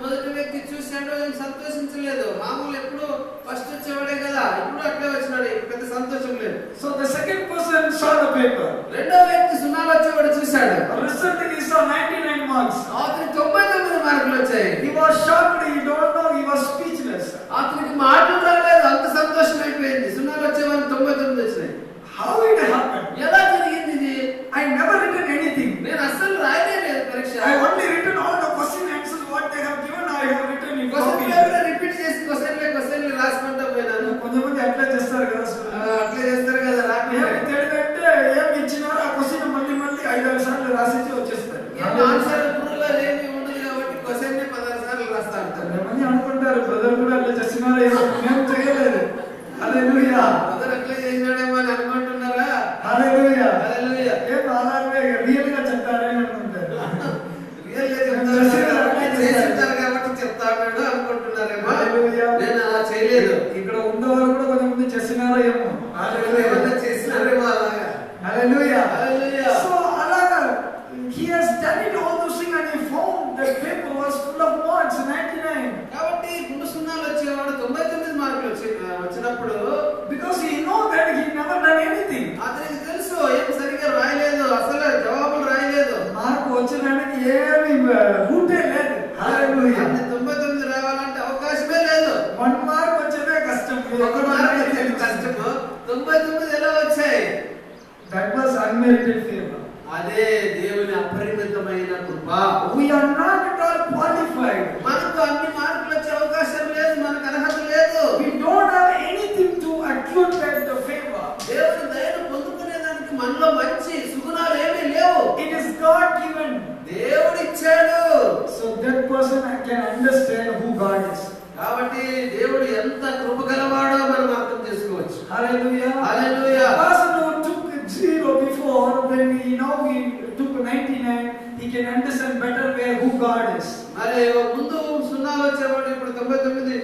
మొదటి వ్యక్తి చూశాడు, ఏం సంతోషించలేదు. మామూలు ఎప్పుడు ఫస్ట్ వచ్చేవాడే కదా, ఇప్పుడు అట్లే వచ్చినాడు, పెద్ద సంతోషం లేదు. So the second person saw the paper. రెండో వ్యక్తి సున్నాలు వచ్చేవాడు చూశాడు. Result he saw 99 marks. అతనికి 99 మార్కులు వచ్చాయి. He was shocked. He don't know. He was speechless. అతనికి మాటలు రాలేదు, అంత సంతోషం అయిపోయింది. సున్నాలు వచ్చేవాడికి 99 వచ్చినాయి. How it happened? ఎలా జరిగింది ఇది? I never written anything. నేను అసలు రాయలేదు పరీక్ష. I only written all the question answers what they have given. I have written in question copy. Paper repeat చేసి క్వశ్చన్లు రాసుకుంటా పోయినాను. కొంతమంది అట్లా చేస్తారు కదా. అట్లే చేస్తారు కదా. ఏమి తెలియదంటే ఏమి ఇచ్చినారో ఆ క్వశ్చన్ మళ్ళీ 5-6 సార్లు రాసేసి వచ్చేస్తారు. ఆన్సర్ గురువులో ఏమీ ఉండదు కాబట్టి క్వశ్చన్ 16 సార్లు రాస్తా ఉంటారు. కొంతమంది అనుకుంటారు బ్రదర్ కూడా అట్లా చేసినారో ఏమో. మేము చేయలేదు. హల్లెలూయా. బ్రదర్ అట్లే చేసినాడేమో అని అనుకుంటున్నారా? హల్లెలూయా. హల్లెలూయా. ఏం అలాగే రియల్ గా చెప్తారని అనుకుంటారు. రియల్ గా చెప్తారు కాబట్టి చెప్తాడు అనుకుంటున్నారేమో. నేను అలా చేయలేదు. ఇక్కడ ఉన్నవారు కూడా కొంతమంది చేసినారో ఏమో. ఏమన్నా చేసినారేమో అలాగా. హల్లెలూయా. హల్లెలూయా. సో అలాగా he has studied all those things and he found that paper was full of marks 99. కాబట్టి 3 సున్నాలు వచ్చేవాడు 99 మార్కులు వచ్చినప్పుడు Because he know that he never done anything. అతనికి తెలుసు ఏం సరిగ్గా రాయలేదు, అసలు జవాబులు రాయలేదు. మార్కు వచ్చడానికి ఏమి రూటే లేదు. హల్లెలూయా. 99 రావాలంటే అవకాశమే లేదు. 1 మార్క్ వచ్చేదే కష్టం. ఒక మార్క్ వచ్చేది కష్టము. 99 ఎలా వచ్చాయి? That was unmerited favor. అదే దేవుని అపరిమితమైన కృప. We are not at all qualified. మనకు అన్ని మార్కులు వచ్చే అవకాశం లేదు, మనకు అర్హత లేదు. We don't have anything to accumulate the favor. దేవుని దయను పొందుకునేదానికి మనలో మంచి సుగుణాలు ఏమీ లేవు. It is God given. దేవుడు ఇచ్చాడు. So that person can understand who God is. కాబట్టి దేవుడు ఎంత కృప గలవాడో మనం అర్థం చేసుకోవచ్చు. Hallelujah. Hallelujah. The person who took 0 before, then he took 99, he can understand better who God is. మరి ముందు సున్నాలు వచ్చేవాడు ఇప్పుడు 99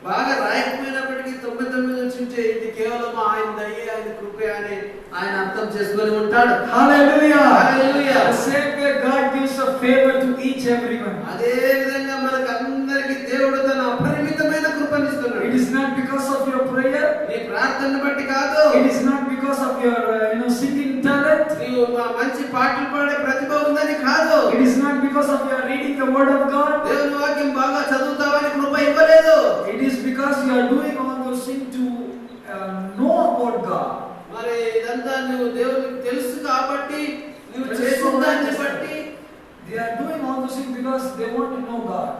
బాగా రాయకపోయినప్పటికీ 99 వచ్చింటే ఇది కేవలం ఆయన దయ, ఆయన కృప అని ఆయన అర్థం చేసుకొని ఉంటాడు. Hallelujah. Hallelujah. The same way God gives a favor to each everyone. అదే విధంగా మనకు అందరికి దేవుడు తన అపరిమితమైన కృపనిస్తున్నాడు. It is not because of your prayer. నీ ప్రార్థనను బట్టి కాదు. It is not because of your singing talent. నీవు మంచి పాటలు పాడే ప్రతిభ ఉందని కాదు. It is not because of your reading the word of God. దేవుని వాక్యం బాగా చదువుతావని కృప ఇవ్వలేదు. It is because you are doing all those things to know about God. మరి ఇదంతా నువ్వు దేవునికి తెలుసు కాబట్టి నువ్వు చేసిన దాన్ని బట్టి they are doing all those things because they want to know God.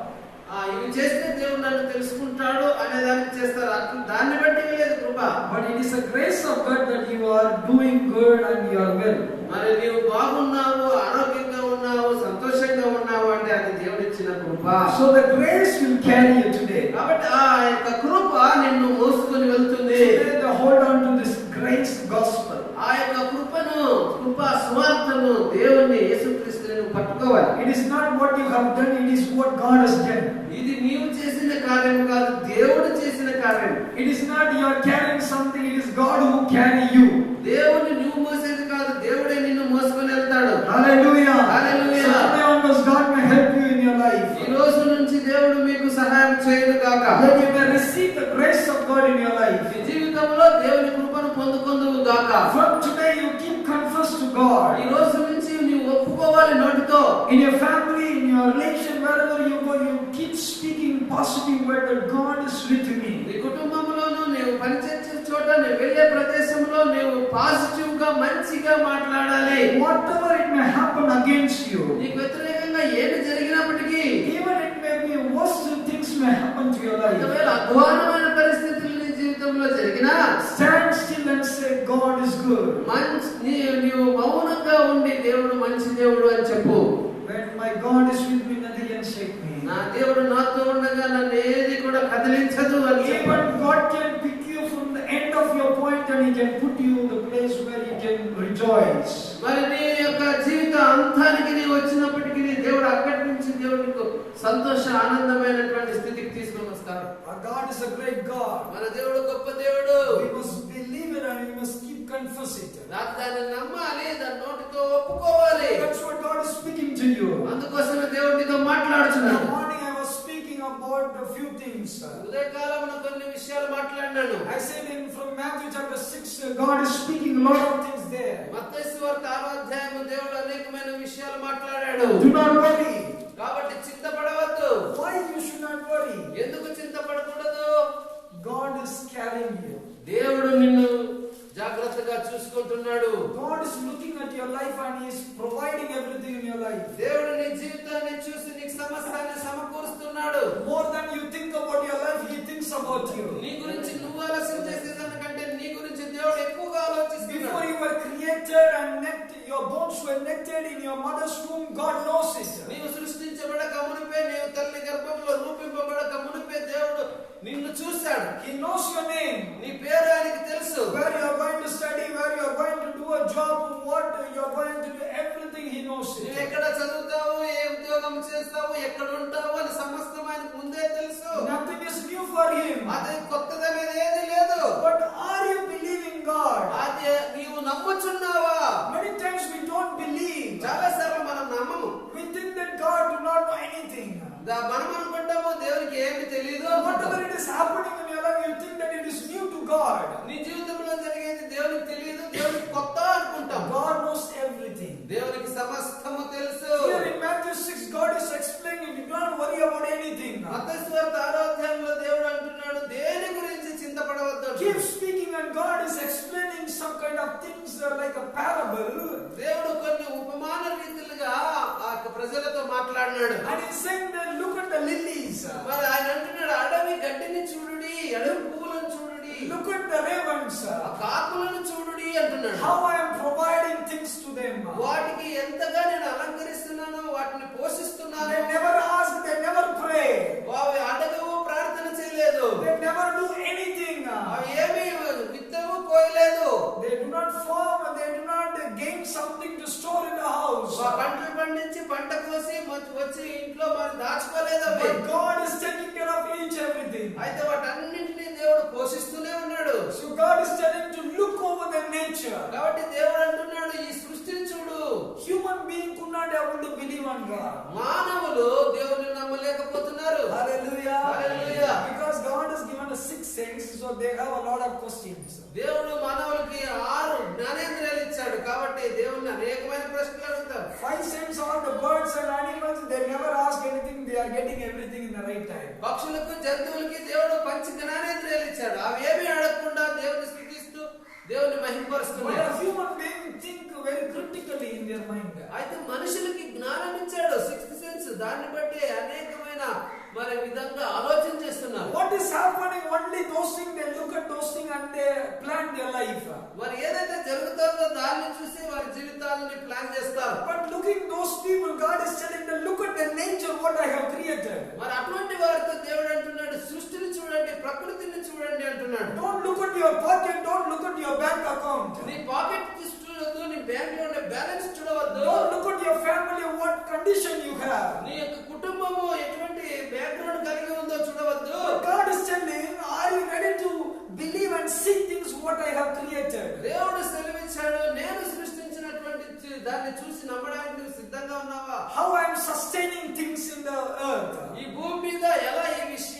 ఇవి చేస్తే దేవుడు నన్ను తెలుసుకుంటాడు అనే దానికి చేస్తారు. దాన్ని బట్టి లేదు కృప. But it is a grace of God that you are doing good and you are well. మరి నీవు బాగున్నావు, ఆరోగ్యంగా ఉన్నావు, సంతోషంగా ఉన్నావు అంటే అది దేవుడు ఇచ్చిన కృప. So the grace will carry you today. కాబట్టి ఆ యొక్క కృప నిన్ను మోసుకొని వెళ్తుంది. So hold on to this grace gospel. ఆ యొక్క కృప సువార్తను దేవుని యేసుక్రీస్తును పట్టుకోవాలి. It is not what you have done, it is what God has done. ఇది నీవు చేసిన కార్యం కాదు, దేవుడు చేసిన కార్యం. It is not you are carrying something, it is God who carry you. దేవుని నువ్వు మోసేది కాదు, దేవుడే నిన్ను మోసుకొని వెళ్తాడు. Hallelujah. Hallelujah. So today onwards God may help you in your life. ఈ రోజు నుంచి దేవుడు మీకు సహాయం చేయను గాక. That you may receive the grace of God in your life. నీ జీవితంలో దేవుని కృపను పొందుకొందువు గాక. From today you keep confess to God. ఈ రోజు నుంచి నీవు ఒప్పుకోవాలి నోటితో. In your family, in your relation, wherever you go, you keep speaking positive word that God is with me. నీ కుటుంబంలోను నీవు పనిచేసే చోట నీవు వెళ్ళే ప్రదేశంలో నీవు పాజిటివ్ గా మంచిగా మాట్లాడాలి. Whatever it may happen against you, నీకు వ్యతిరేకంగా ఏది జరిగినప్పటికీ, even it may be worst things may happen to your life. ఒకవేళ అధ్వానమైన పరిస్థితులు నీ జీవితంలో జీవితంలో జరిగినా stand still and say, God is good. నీవు మౌనంగా ఉండి దేవుడు మంచి దేవుడు అని చెప్పు. When my God is with me, nothing can shake me. నా దేవుడు నాతో ఉండగా నన్ను ఏది కూడా కదిలించదు అని చెప్పు. Even God can pick you from the end of your point and He can put you in the place where you can rejoice. మరి నీ యొక్క జీవిత అంతానికి నీ వచ్చినప్పటికీ దేవుడు అక్కడి నుంచి దేవుడు నీకు సంతోష ఆనందమైనటువంటి స్థితికి తీసుకొని వస్తాడు. Our God is a great God. మన దేవుడు గొప్ప దేవుడు. We must believe it and we must keep confess it. దాన్ని నమ్మాలి, దాని నోటితో ఒప్పుకోవాలి. That's what God is speaking to you. అందుకోసమే దేవుడు నీతో మాట్లాడుతున్నాడు. In the morning I was speaking about a few things. ఉదయకాలంలో కొన్ని విషయాలు మాట్లాడినాను. I said from Matthew chapter 6, God is speaking a lot of things there. మత్తయి సువార్త 6వ అధ్యాయము దేవుడు అనేకమైన విషయాలు మాట్లాడాడు. Do not worry. కాబట్టి చింతపడవద్దు. Why you should not worry? ఎందుకు చింతపడకూడదు? God is carrying you. దేవుడు నిన్ను జాగ్రత్తగా చూసుకుంటున్నాడు. God is looking at your life and He is providing everything in your life. దేవుడు నీ జీవితాన్ని చూసి నీకు సమస్తాన్ని సమకూరుస్తున్నాడు. More than you think about your life, He thinks about you. నీ గురించి నువ్వు ఆలోచన చేసేదానికంటే నీ గురించి దేవుడు ఎక్కువగా ఆలోచిస్తున్నాడు. Before you were created and your bones were knitted in your mother's womb, God knows it. నీవు సృష్టించబడక మునిపే, నీవు తల్లి గర్భంలో రూపింపబడక మునిపే దేవుడు నిన్ను చూశాడు. He knows your name. నీ పేరు ఆయనకి తెలుసు. Where you are going to study, where you are going to do a job, what you are going to do, everything He knows it. నువ్వు ఎక్కడ చదువుతావు, ఏ ఉద్యోగం చేస్తావు, ఎక్కడ ఉంటావు అని సమస్తం ఆయనకు ముందే తెలుసు. Nothing is new for Him. అది కొత్తదనేది ఏది లేదు. But are you believing God? అది నీవు నమ్ముచున్నావా? Many times we don't believe. చాలా సార్లు మనం నమ్మము. We think that God do not know anything. మనం అనుకుంటాము దేవునికి ఏమి తెలియదు. Whatever it is happening in your life, you think that it is new to God. నీ జీవితంలో జరిగేది దేవునికి తెలియదు, దేవునికి కొత్త అనుకుంటాం. God knows everything. దేవునికి సమస్తము తెలుసు. Here in Matthew 6, God is explaining, do not worry about anything. మత్తయి సువార్త 6వ అధ్యాయంలో దేవుడు అంటున్నాడు, దేని గురించి చింతపడవద్దు. Keep speaking and God is explaining some kind of things like a parable. దేవుడు కొన్ని ఉపమాన రీతిలుగా ఆ ప్రజలతో మాట్లాడినాడు. And He's saying that look at the lilies. మరి ఆయన అంటున్నాడు, అడవి గడ్డిని చూడుడి, అడవి పువ్వులను చూడుడి, Look at the ravens. ఆ కాకులను చూడుడి అంటున్నాడు. How I am providing things to them. వాటికి ఎంతగా నేను అలంకరిస్తున్నాను, వాటిని పోషిస్తున్నాను. They never ask, they never pray. అవి అడగవు, ప్రార్థన చేయలేదు. They never do anything. అవి ఏమి విత్తవు, కోయలేదు. They do not farm, they do not gain something to store in the house. పంటలు పండించి పంట కోసి వచ్చి ఇంట్లో మరి దాచుకోలేదు అవి. But God is taking care of each everything. అయితే వాటన్నింటినీ దేవుడు పోషిస్తూనే ఉన్నాడు. So God is telling to look over the nature. కాబట్టి దేవుడు అంటున్నాడు, ఈ సృష్టిని చూడు. Human being could not able to believe on God. మానవులు దేవుని నమ్మలేకపోతున్నారు. Hallelujah. Hallelujah. Because God has given us 6 senses, so they have a lot of questions. దేవుడు మానవులకి 6 జ్ఞానేంద్రియాలు ఇచ్చాడు. కాబట్టి దేవుని అనేకమైన ప్రశ్నలు అడుగుతారు. 5 senses, all the birds and animals, they never ask anything, they are getting everything in the right time. పక్షులకు, జంతువులకి దేవుడు పంచ జ్ఞానేంద్రియాలు ఇచ్చాడు. అవి ఏమీ అడగకుండా దేవుని స్తుతిస్తూ దేవుని మహిమపరుస్తున్నారు. But a human being think very critically in their mind. అయితే మనుషులకి జ్ఞానం ఇచ్చాడు, 6th సెన్స్. దాన్ని బట్టి అనేకమైన మరి విధంగా ఆలోచన చేస్తున్నారు. What is happening? Only those things, they look at those things and they plan their life. మరి ఏదైతే జరుగుతుందో దాన్ని చూసి వారి జీవితాలని ప్లాన్ చేస్తారు. But looking those people, God is telling them, look at the nature what I have created. మరి అటువంటి వారితో దేవుడు అంటున్నాడు, సృష్టిని చూడండి, ప్రకృతిని చూడండి అంటున్నాడు. Don't look at your pocket, don't look at your bank account. నీ పాకెట్ చూడవద్దు, నీ బ్యాంక్ లో ఉండే balance చూడవద్దు. Don't look at your family, what condition you have. నీ యొక్క కుటుంబము ఎటువంటి బ్యాక్గ్రౌండ్ కలిగి ఉందో చూడవద్దు. God is telling, are you ready to believe and see things what I have created? దేవుడు సెలవిచ్చాడు, నేను సృష్టించినటువంటి దాన్ని చూసి నమ్మడానికి నువ్వు సిద్ధంగా ఉన్నావా? How I am sustaining things in the earth. ఈ భూమి మీద ఎలా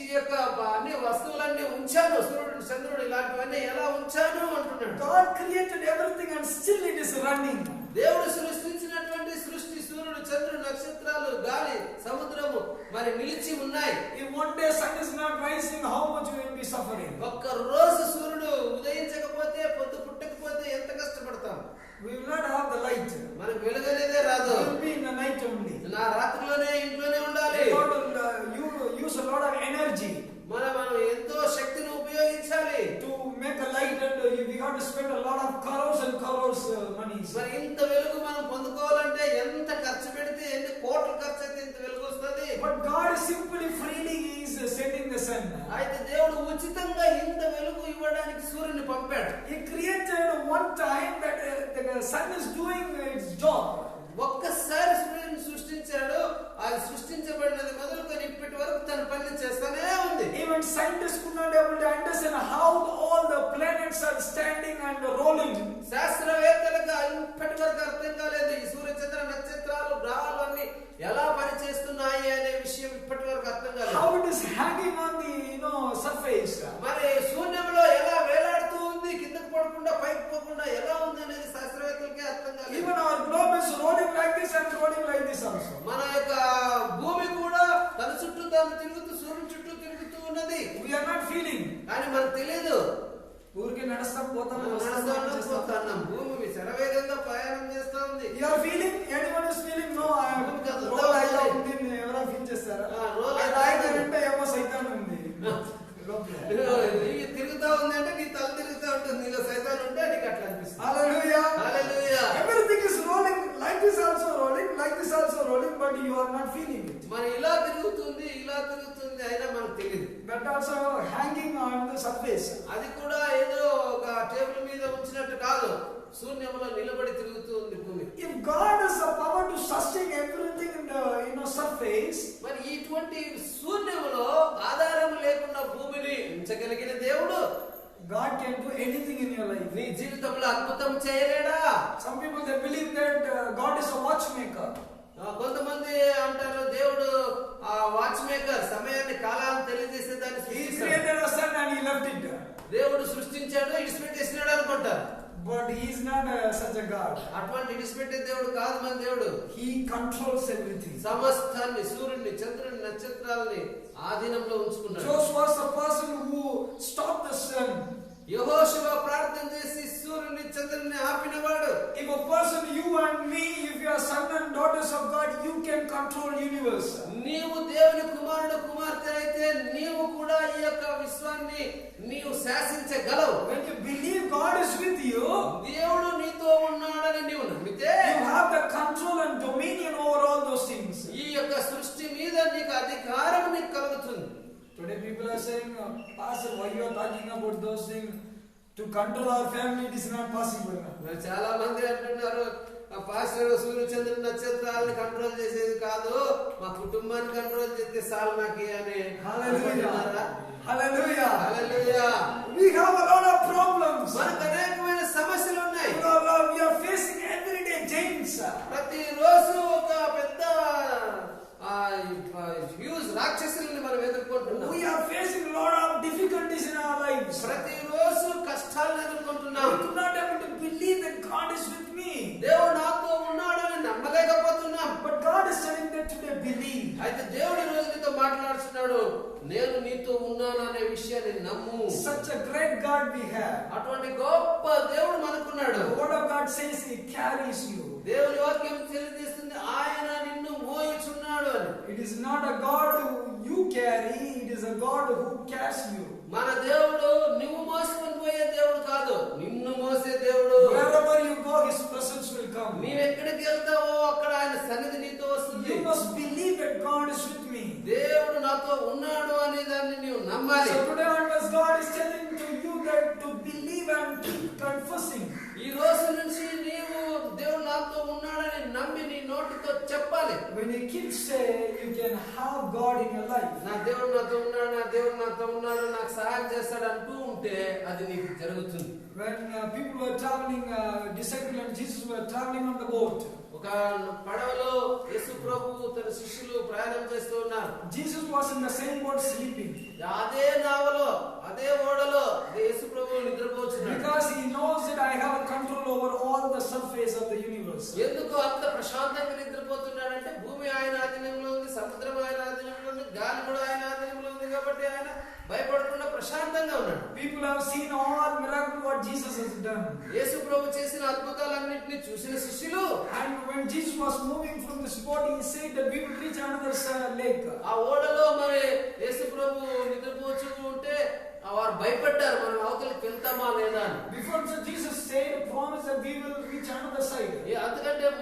ఈ యొక్క అన్ని వస్తువులన్నీ ఉంచాను, సూర్యుడు, చంద్రుడు ఇలాంటివన్నీ ఎలా ఉంచాను అంటున్నాడు. God created everything and still it is running. దేవుడు సృష్టించినటువంటి సృష్టి, సూర్యుడు, చంద్రుడు, నక్షత్రాలు, గాలి, సముద్రము మరి నిలిచి ఉన్నాయి. If one day sun is not rising, how much you will be suffering? ఒక్క రోజు సూర్యుడు ఉదయించకపోతే, పొద్దు పుట్టకపోతే ఎంత కష్టపడతాం. We will not have the light. మనకు వెలుగనేదే రాదు. We will be in the night only. నా రాత్రిలోనే ఇంట్లోనే ఉండాలి. God will use a lot of energy మనం ఎంతో శక్తిని ఉపయోగించాలి to monies. మరి ఇంత వెలుగు మనం పొందుకోవాలంటే ఎంత ఖర్చు పెడితే ఎన్ని కోట్ల ఖర్చు అయితే ఇంత వెలుగు వస్తుంది. But God simply freely is sending the sun. అయితే దేవుడు ఉచితంగా ఇంత వెలుగు ఇవ్వడానికి సూర్యుని పంపాడు. He created one time that the sun is doing its job. ఒక్కసారి సూర్యుని సృష్టించాడు. అది సృష్టించబడినది మొదలుకొని ఇప్పటి వరకు తన పని చేస్తానే ఉంది. Even scientists could not able to understand how all the planets are standing and rolling. శాస్త్రవేత్తలకు ఇప్పటి వరకు అర్థం కాలేదు ఈ సూర్య చంద్ర నక్షత్రాలు గ్రహాలు అన్ని ఎలా పనిచేస్తున్నాయి అనే విషయం ఇప్పటి వరకు అర్థం కాలేదు. How it is hanging on the surface. మరి శూన్యంలో ఎలా వేలాడుతూ ఉంది, కిందకు పడకుండా పైకి పోకుండా ఎలా ఉంది అనేది శాస్త్రవేత్తలకే అర్థం కాలేదు. Even our globe is rolling like this and rolling like this also. మన యొక్క భూమి కూడా తన చుట్టూ తాను తిరుగుతూ సూర్యుని చుట్టూ తిరుగుతూ ఉన్నది. We are not feeling. కానీ మనకు తెలియదు. ఊరికే నడుస్తాం పోతాం. భూమి శరవేగంగా ప్రయాణం చేస్తా ఉంది. You are feeling? Anyone is feeling? No, I am. Role అయితే ఉంది. ఎవరైనా ఫీల్ చేస్తారా? రోల్ అయితే ఏమో సైతాన్ ఉంది. తిరుగుతా ఉంది అంటే నీ తల తిరుగుతా ఉంటుంది. నీలో సైతాన్ ఉంటే నీకు అట్లా అనిపిస్తుంది. Hallelujah. Hallelujah. Everything is rolling. Like this also rolling. Like this also rolling. But you are not feeling it. మరి ఇలా తిరుగుతుంది అయినా మనకు తెలియదు. That also hanging on the surface. అది కూడా ఏదో ఒక టేబుల్ మీద ఉంచినట్టు కాదు. శూన్యంలో నిలబడి తిరుగుతూ ఉంది భూమి. If God has the power to sustain everything in the surface, మరి ఇటువంటి శూన్యంలో ఆధారం లేకుండా భూమిని ఉంచగలిగిన దేవుడు God can do anything in your life. నీ జీవితంలో అద్భుతం చేయలేడా? Some people they believe that God is a watchmaker. కొంతమంది అంటారు దేవుడు వాచ్ మేకర్, సమయాన్ని కాలాన్ని తెలియజేసేదాన్ని He created a sun and he left it. దేవుడు సృష్టించాడు ఇడిసిపెట్టేసినాడు అనుకుంటారు. But he is not such a God. అటువంటి ఇడిసిపెట్టే దేవుడు కాదు మన దేవుడు. He controls everything. సమస్తాన్ని సూర్యుని చంద్రుని నక్షత్రాలని ఆధీనంలో ఉంచుకున్నాడు. Joshua was the person who stopped the sun. యెహోషువ ప్రార్థన చేసి సూర్యుని చంద్రుని ఆపినవాడు. If a person, you and me, if you are sons and daughters of God, you can control universe. నీవు దేవుని కుమారుడు కుమార్తె అయితే నీవు కూడా ఈ యొక్క విశ్వాన్ని నీవు శాసించగలవు. When you believe God is with you, దేవుడు నీతో ఉన్నాడని నీవు నమ్మితే you have the control and dominion over all those things. ఈ యొక్క సృష్టి మీద నీకు అధికారం నీకు కలుగుతుంది. Today people are saying, Pastor, why you are talking about those things? To control our family, it is not possible. చాలా మంది అంటున్నారు, పాస్టర్ సూర్య చంద్ర నక్షత్రాలను కంట్రోల్ చేసేది కాదు, మా కుటుంబాన్ని కంట్రోల్ చేస్తే చాలు నాకు అని. Hallelujah. Hallelujah. Hallelujah. We have a lot of problems. మనకు అనేకమైన సమస్యలు ఉన్నాయి. We are facing everyday giants. ప్రతిరోజు ఒక పెద్ద హ్యూజ్ రాక్షసుల్ని మనం ఎదుర్కొంటున్నాం. We are facing a lot of difficulties in our lives. ప్రతిరోజు కష్టాలను ఎదుర్కొంటున్నాం. We do not able to believe that God is with me. దేవుడు నాతో ఉన్నాడని నమ్మలేకపోతున్నాం. But God is telling that today believe. అయితే దేవుడు ఈ రోజు నీతో మాట్లాడుతున్నాడు, నేను నీతో ఉన్నాను అనే విషయాన్ని నమ్ము. Such a great God we have. అటువంటి గొప్ప దేవుడు మనకున్నాడు. The word of God says He carries you. దేవుని వాక్యం తెలియజేస్తుంది ఆయన నిన్ను మోయుచున్నాడు అని. It is not a God who you carry, it is a God who carries you. మన దేవుడు నువ్వు మోసుకొని పోయే దేవుడు కాదు, నిన్ను మోసే దేవుడు. Wherever you go, His presence will come. నీవు ఎక్కడికి వెళ్తావో అక్కడ ఆయన సన్నిధి నీతో వస్తుంది. You must believe that God is with me. దేవుడు నాతో ఉన్నాడు అనే దాన్ని నీవు నమ్మాలి. So today onwards God is telling to you that to believe and keep confessing. ఈ రోజు నుంచి నీవు దేవుడు నాతో ఉన్నాడని నమ్మి నీ నోటితో చెప్పాలి. When you keep saying, you can have God in your life. నా దేవుడు నాతో ఉన్నాడు, నా దేవుడు నాతో ఉన్నాడు, నాకు సహాయం చేస్తాడు అంటూ ఉంటే అది నీకు జరుగుతుంది. When people were traveling, disciples and Jesus were traveling on the boat. ఒక పడవలో యేసు ప్రభువు తన శిష్యులు ప్రయాణం చేస్తూ ఉన్నారు. Jesus was in the same boat sleeping. అదే నావలో అదే ఓడలో యేసు ప్రభువు నిద్రపోతున్నాడు. Because he knows that I have control over all the surface of the universe. ఎందుకు అంత ప్రశాంతంగా నిద్రపోతున్నాడంటే భూమి ఆయన ఆధీనంలో ఉంది, సముద్రం ఆయన ఆధీనంలో ఉంది, గాలి కూడా ఆయన ఆధీనంలో ఉంది కాబట్టి ఆయన భయపడకుండా ప్రశాంతంగా ఉన్నాడు. People have seen all miracles what Jesus has done. యేసు ప్రభు చేసిన అద్భుతాలన్నిటిని చూసిన శిష్యులు, And when Jesus was moving from this boat, he said that we will reach another lake. ఆ ఓడలో మరి యేసు ప్రభు నిద్రపోతూ ఉంటే వారు భయపడ్డారు, మనం అవతలికి వెళ్తామా లేదా అని. Before Jesus said, promise that we will reach another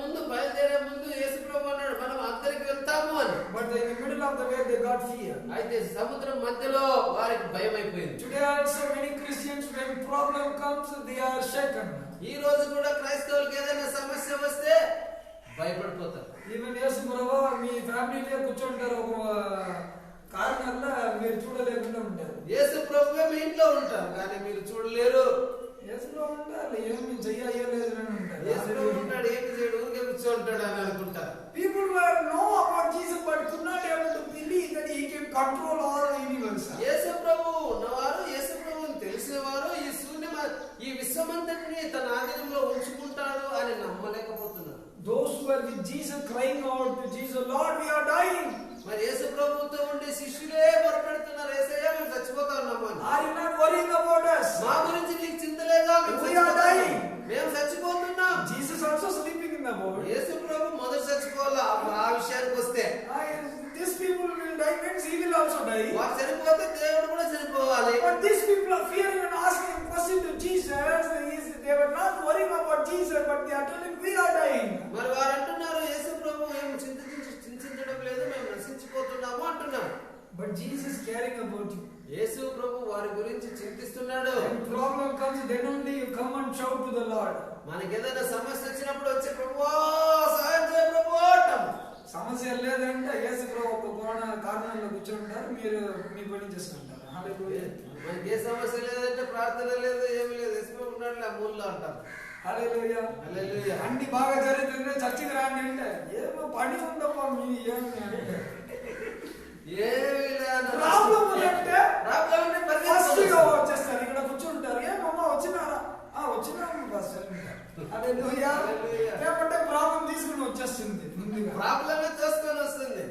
ముందు బయలుదేరే ముందు యేసు ప్రభు అన్నాడు మనం అద్దరికి వెళ్తాము అని. But in the middle of the way they got fear. అయితే సముద్రం మధ్యలో వారికి భయం అయిపోయింది. Today also many Christians, when problem comes, they are shaken. ఈ రోజు కూడా క్రైస్తవులకు ఏదైనా సమస్య వస్తే భయపడిపోతారు. ఈవెన్ యేసు ప్రభు మీ ఫ్యామిలీలో కూర్చుంటారు, ఒక కారణంలో మీరు చూడలేకుండా ఉంటారు. యేసు ప్రభువే మీ ఇంట్లో ఉంటారు కానీ మీరు చూడలేరు. యేసులో ఉండాలి, ఏమి చెయ్యలేదు అని ఉంటారు. యేసు ప్రభు ఉంటాడు, ఏమి చేయడు, ఊరికే కూర్చోంటాడు అని అనుకుంటారు. People were know about Jesus but could not able to believe that he can control all the universe. యేసు ప్రభు ఉన్నవారు, యేసు ప్రభువుని తెలిసేవారు ఈ విశ్వమంతటిని తన ఆధీనంలో ఉంచుకుంటాడు అని నమ్మలేకపోతున్నారు. Those who were with Jesus crying out to Jesus, Lord, we are dying. మరి యేసు ప్రభువుతో ఉండే శిష్యులే మొరపెడుతున్నారు, యేసయ్యా మేము చచ్చిపోతా ఉన్నాము అని. Are you not worrying about us? మా గురించి నీకు చింత లేదా? మేము చచ్చిపోతున్నాం. Jesus also sleeping in the boat. యేసు ప్రభు మొదట చచ్చిపోవాలా ఆ విషయానికి వస్తే. These people will die, means he will also die. వారు చనిపోతే దేవుడు కూడా చనిపోవాలి. But these people are fearing and asking question to Jesus. They were not worrying about Jesus, but they are telling we are dying. మరి వారు అంటున్నారు యేసు ప్రభు ఏం చింతించడం లేదు, మేము నశించిపోతున్నాము అంటున్నారు. But Jesus caring about you. యేసు ప్రభు వారి గురించి చింతిస్తున్నాడు. When problem comes, then only you come and shout to the Lord. మనకి ఏదైనా సమస్య వచ్చినప్పుడు వచ్చే ప్రభువా సహాయం చేయ ప్రభు అంటాం. సమస్య లేదంటే యేసు ప్రభు ఒక కారణంలో కూర్చుంటారు, మీరు మీ పని చేసుకుంటారు. హల్లెలూయా. మనకి ఏ సమస్య లేదంటే ప్రార్థన లేదు, ఏమి లేదు, యేసు ప్రభు ఉన్నాడు ఆ మూలలో అంటారు. హల్లెలూయా. హల్లెలూయా. అన్ని బాగా జరుగుతుంది, చర్చికి రాండి అంటే ఏమో పని ఉందమ్మా మీ ఏమి అంటే ప్రాబ్లం ఉందంటే వచ్చేస్తారు, ఇక్కడ కూర్చుంటారు. ఏమమ్మా వచ్చినారా? వచ్చినాము బస్ లేకపోతే ప్రాబ్లం తీసుకుని వచ్చేస్తుంది. ప్రాబ్లమే తీసుకొని వస్తుంది.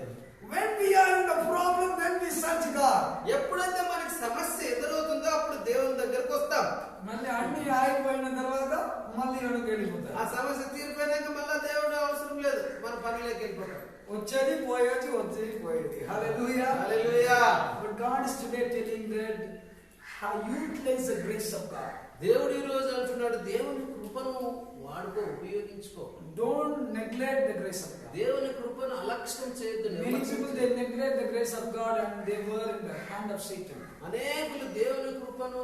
When we are in the problem, then we search God. ఎప్పుడైతే మనకి సమస్య ఎదురవుతుందో అప్పుడు దేవుని దగ్గరకు వస్తాం. మళ్ళీ అన్ని ఆగిపోయిన తర్వాత మళ్ళీ వెనక్కి వెళ్ళిపోతాం. ఆ సమస్య తీరిపోయినాక మళ్ళీ దేవుడు అవసరం లేదు, మన పనిలోకి వెళ్ళిపోతాం. వచ్చేది పోయేది, వచ్చేది పోయేది. హల్లెలూయా. హల్లెలూయా. But God is today telling that how utilize the grace of God. దేవుడు ఈ రోజు అంటున్నాడు దేవుని కృపను వాడుకో, ఉపయోగించుకో. Don't neglect the grace of God. దేవుని కృపను అలక్ష్యం చేయొద్దు. Many people they neglect the grace of God and they were in the hand of Satan. అనేకులు దేవుని కృపను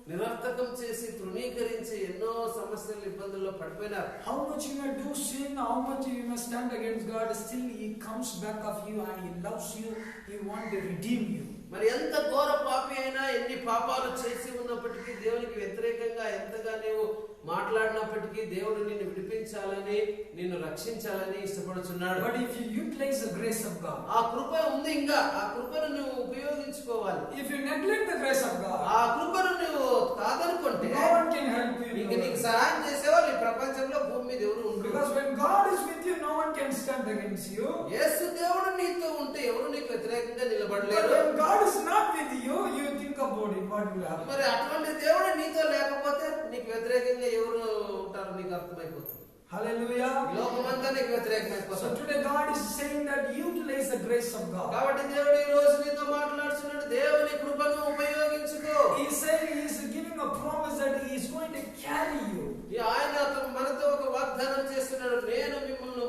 నిరర్థకం చేసి తృణీకరించి ఎన్నో సమస్యలు ఇబ్బందుల్లో పడిపోయినారు. How much you may do sin, how much you may stand against God, still He comes back of you and He loves you. He wants to redeem you. మరి ఎంత ఘోర పాపి అయినా, ఎన్ని పాపాలు చేసి ఉన్నప్పటికీ, దేవునికి వ్యతిరేకంగా ఎంతగా నీవు మాట్లాడినప్పటికీ దేవుడు నిన్ను విడిపించాలని, నిన్ను రక్షించాలని ఇష్టపడుతున్నాడు. But if you utilize the grace of God, ఆ కృప ఉంది, ఇంకా ఆ కృపను నువ్వు ఉపయోగించుకోవాలి. if you neglect the grace of God, ఆ కృపను నువ్వు కాదనుకుంటే no one can help you. నీకు సహాయం చేసేవాళ్ళు ఈ ప్రపంచంలో భూమి మీద ఎవరు ఉండరు. Because when God is with you, no one can stand against you. యేసు దేవుడు నీతో ఉంటే ఎవరు నీకు వ్యతిరేకంగా నిలబడలేరు. But when God is not with you, you think about it, what will happen. మరి అటువంటి దేవుడు నీతో లేకపోతే నీకు వ్యతిరేకంగా ఎవరు ఉంటారు నీకు అర్థమైపోతుంది. Hallelujah. లోకమంతా నీకు వ్యతిరేకమైపోతుంది. So today God is saying that utilize the grace of God. కాబట్టి దేవుడు ఈ రోజు నీతో మాట్లాడుతున్నాడు, దేవుని కృపను ఉపయోగించుకో. He is saying, He is giving a promise that He is going to carry you. ఆయన మనతో ఒక వాగ్దానం చేస్తున్నాడు, నేను మిమ్మల్ని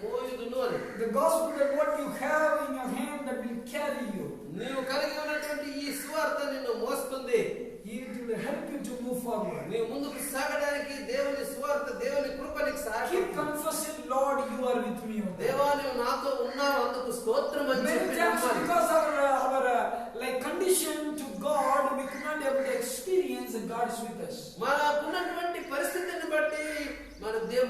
మోయుదును అని. The gospel that what you have in your hand that will carry you. నీవు కలిగి ఉన్నటువంటి ఈ సువార్త నిన్ను మోస్తుంది. It will help you to move forward. నీవు ముందుకు సాగడానికి దేవుని సువార్త, దేవుని కృప నీకు సహాయం. Keep confessing, Lord, you are with me. దేవా నీవు నాతో ఉన్నావు, అందుకు స్తోత్రం అని Many times because our like condition to God, we could not able to experience that God is with us. మనకున్నటువంటి పరిస్థితిని బట్టి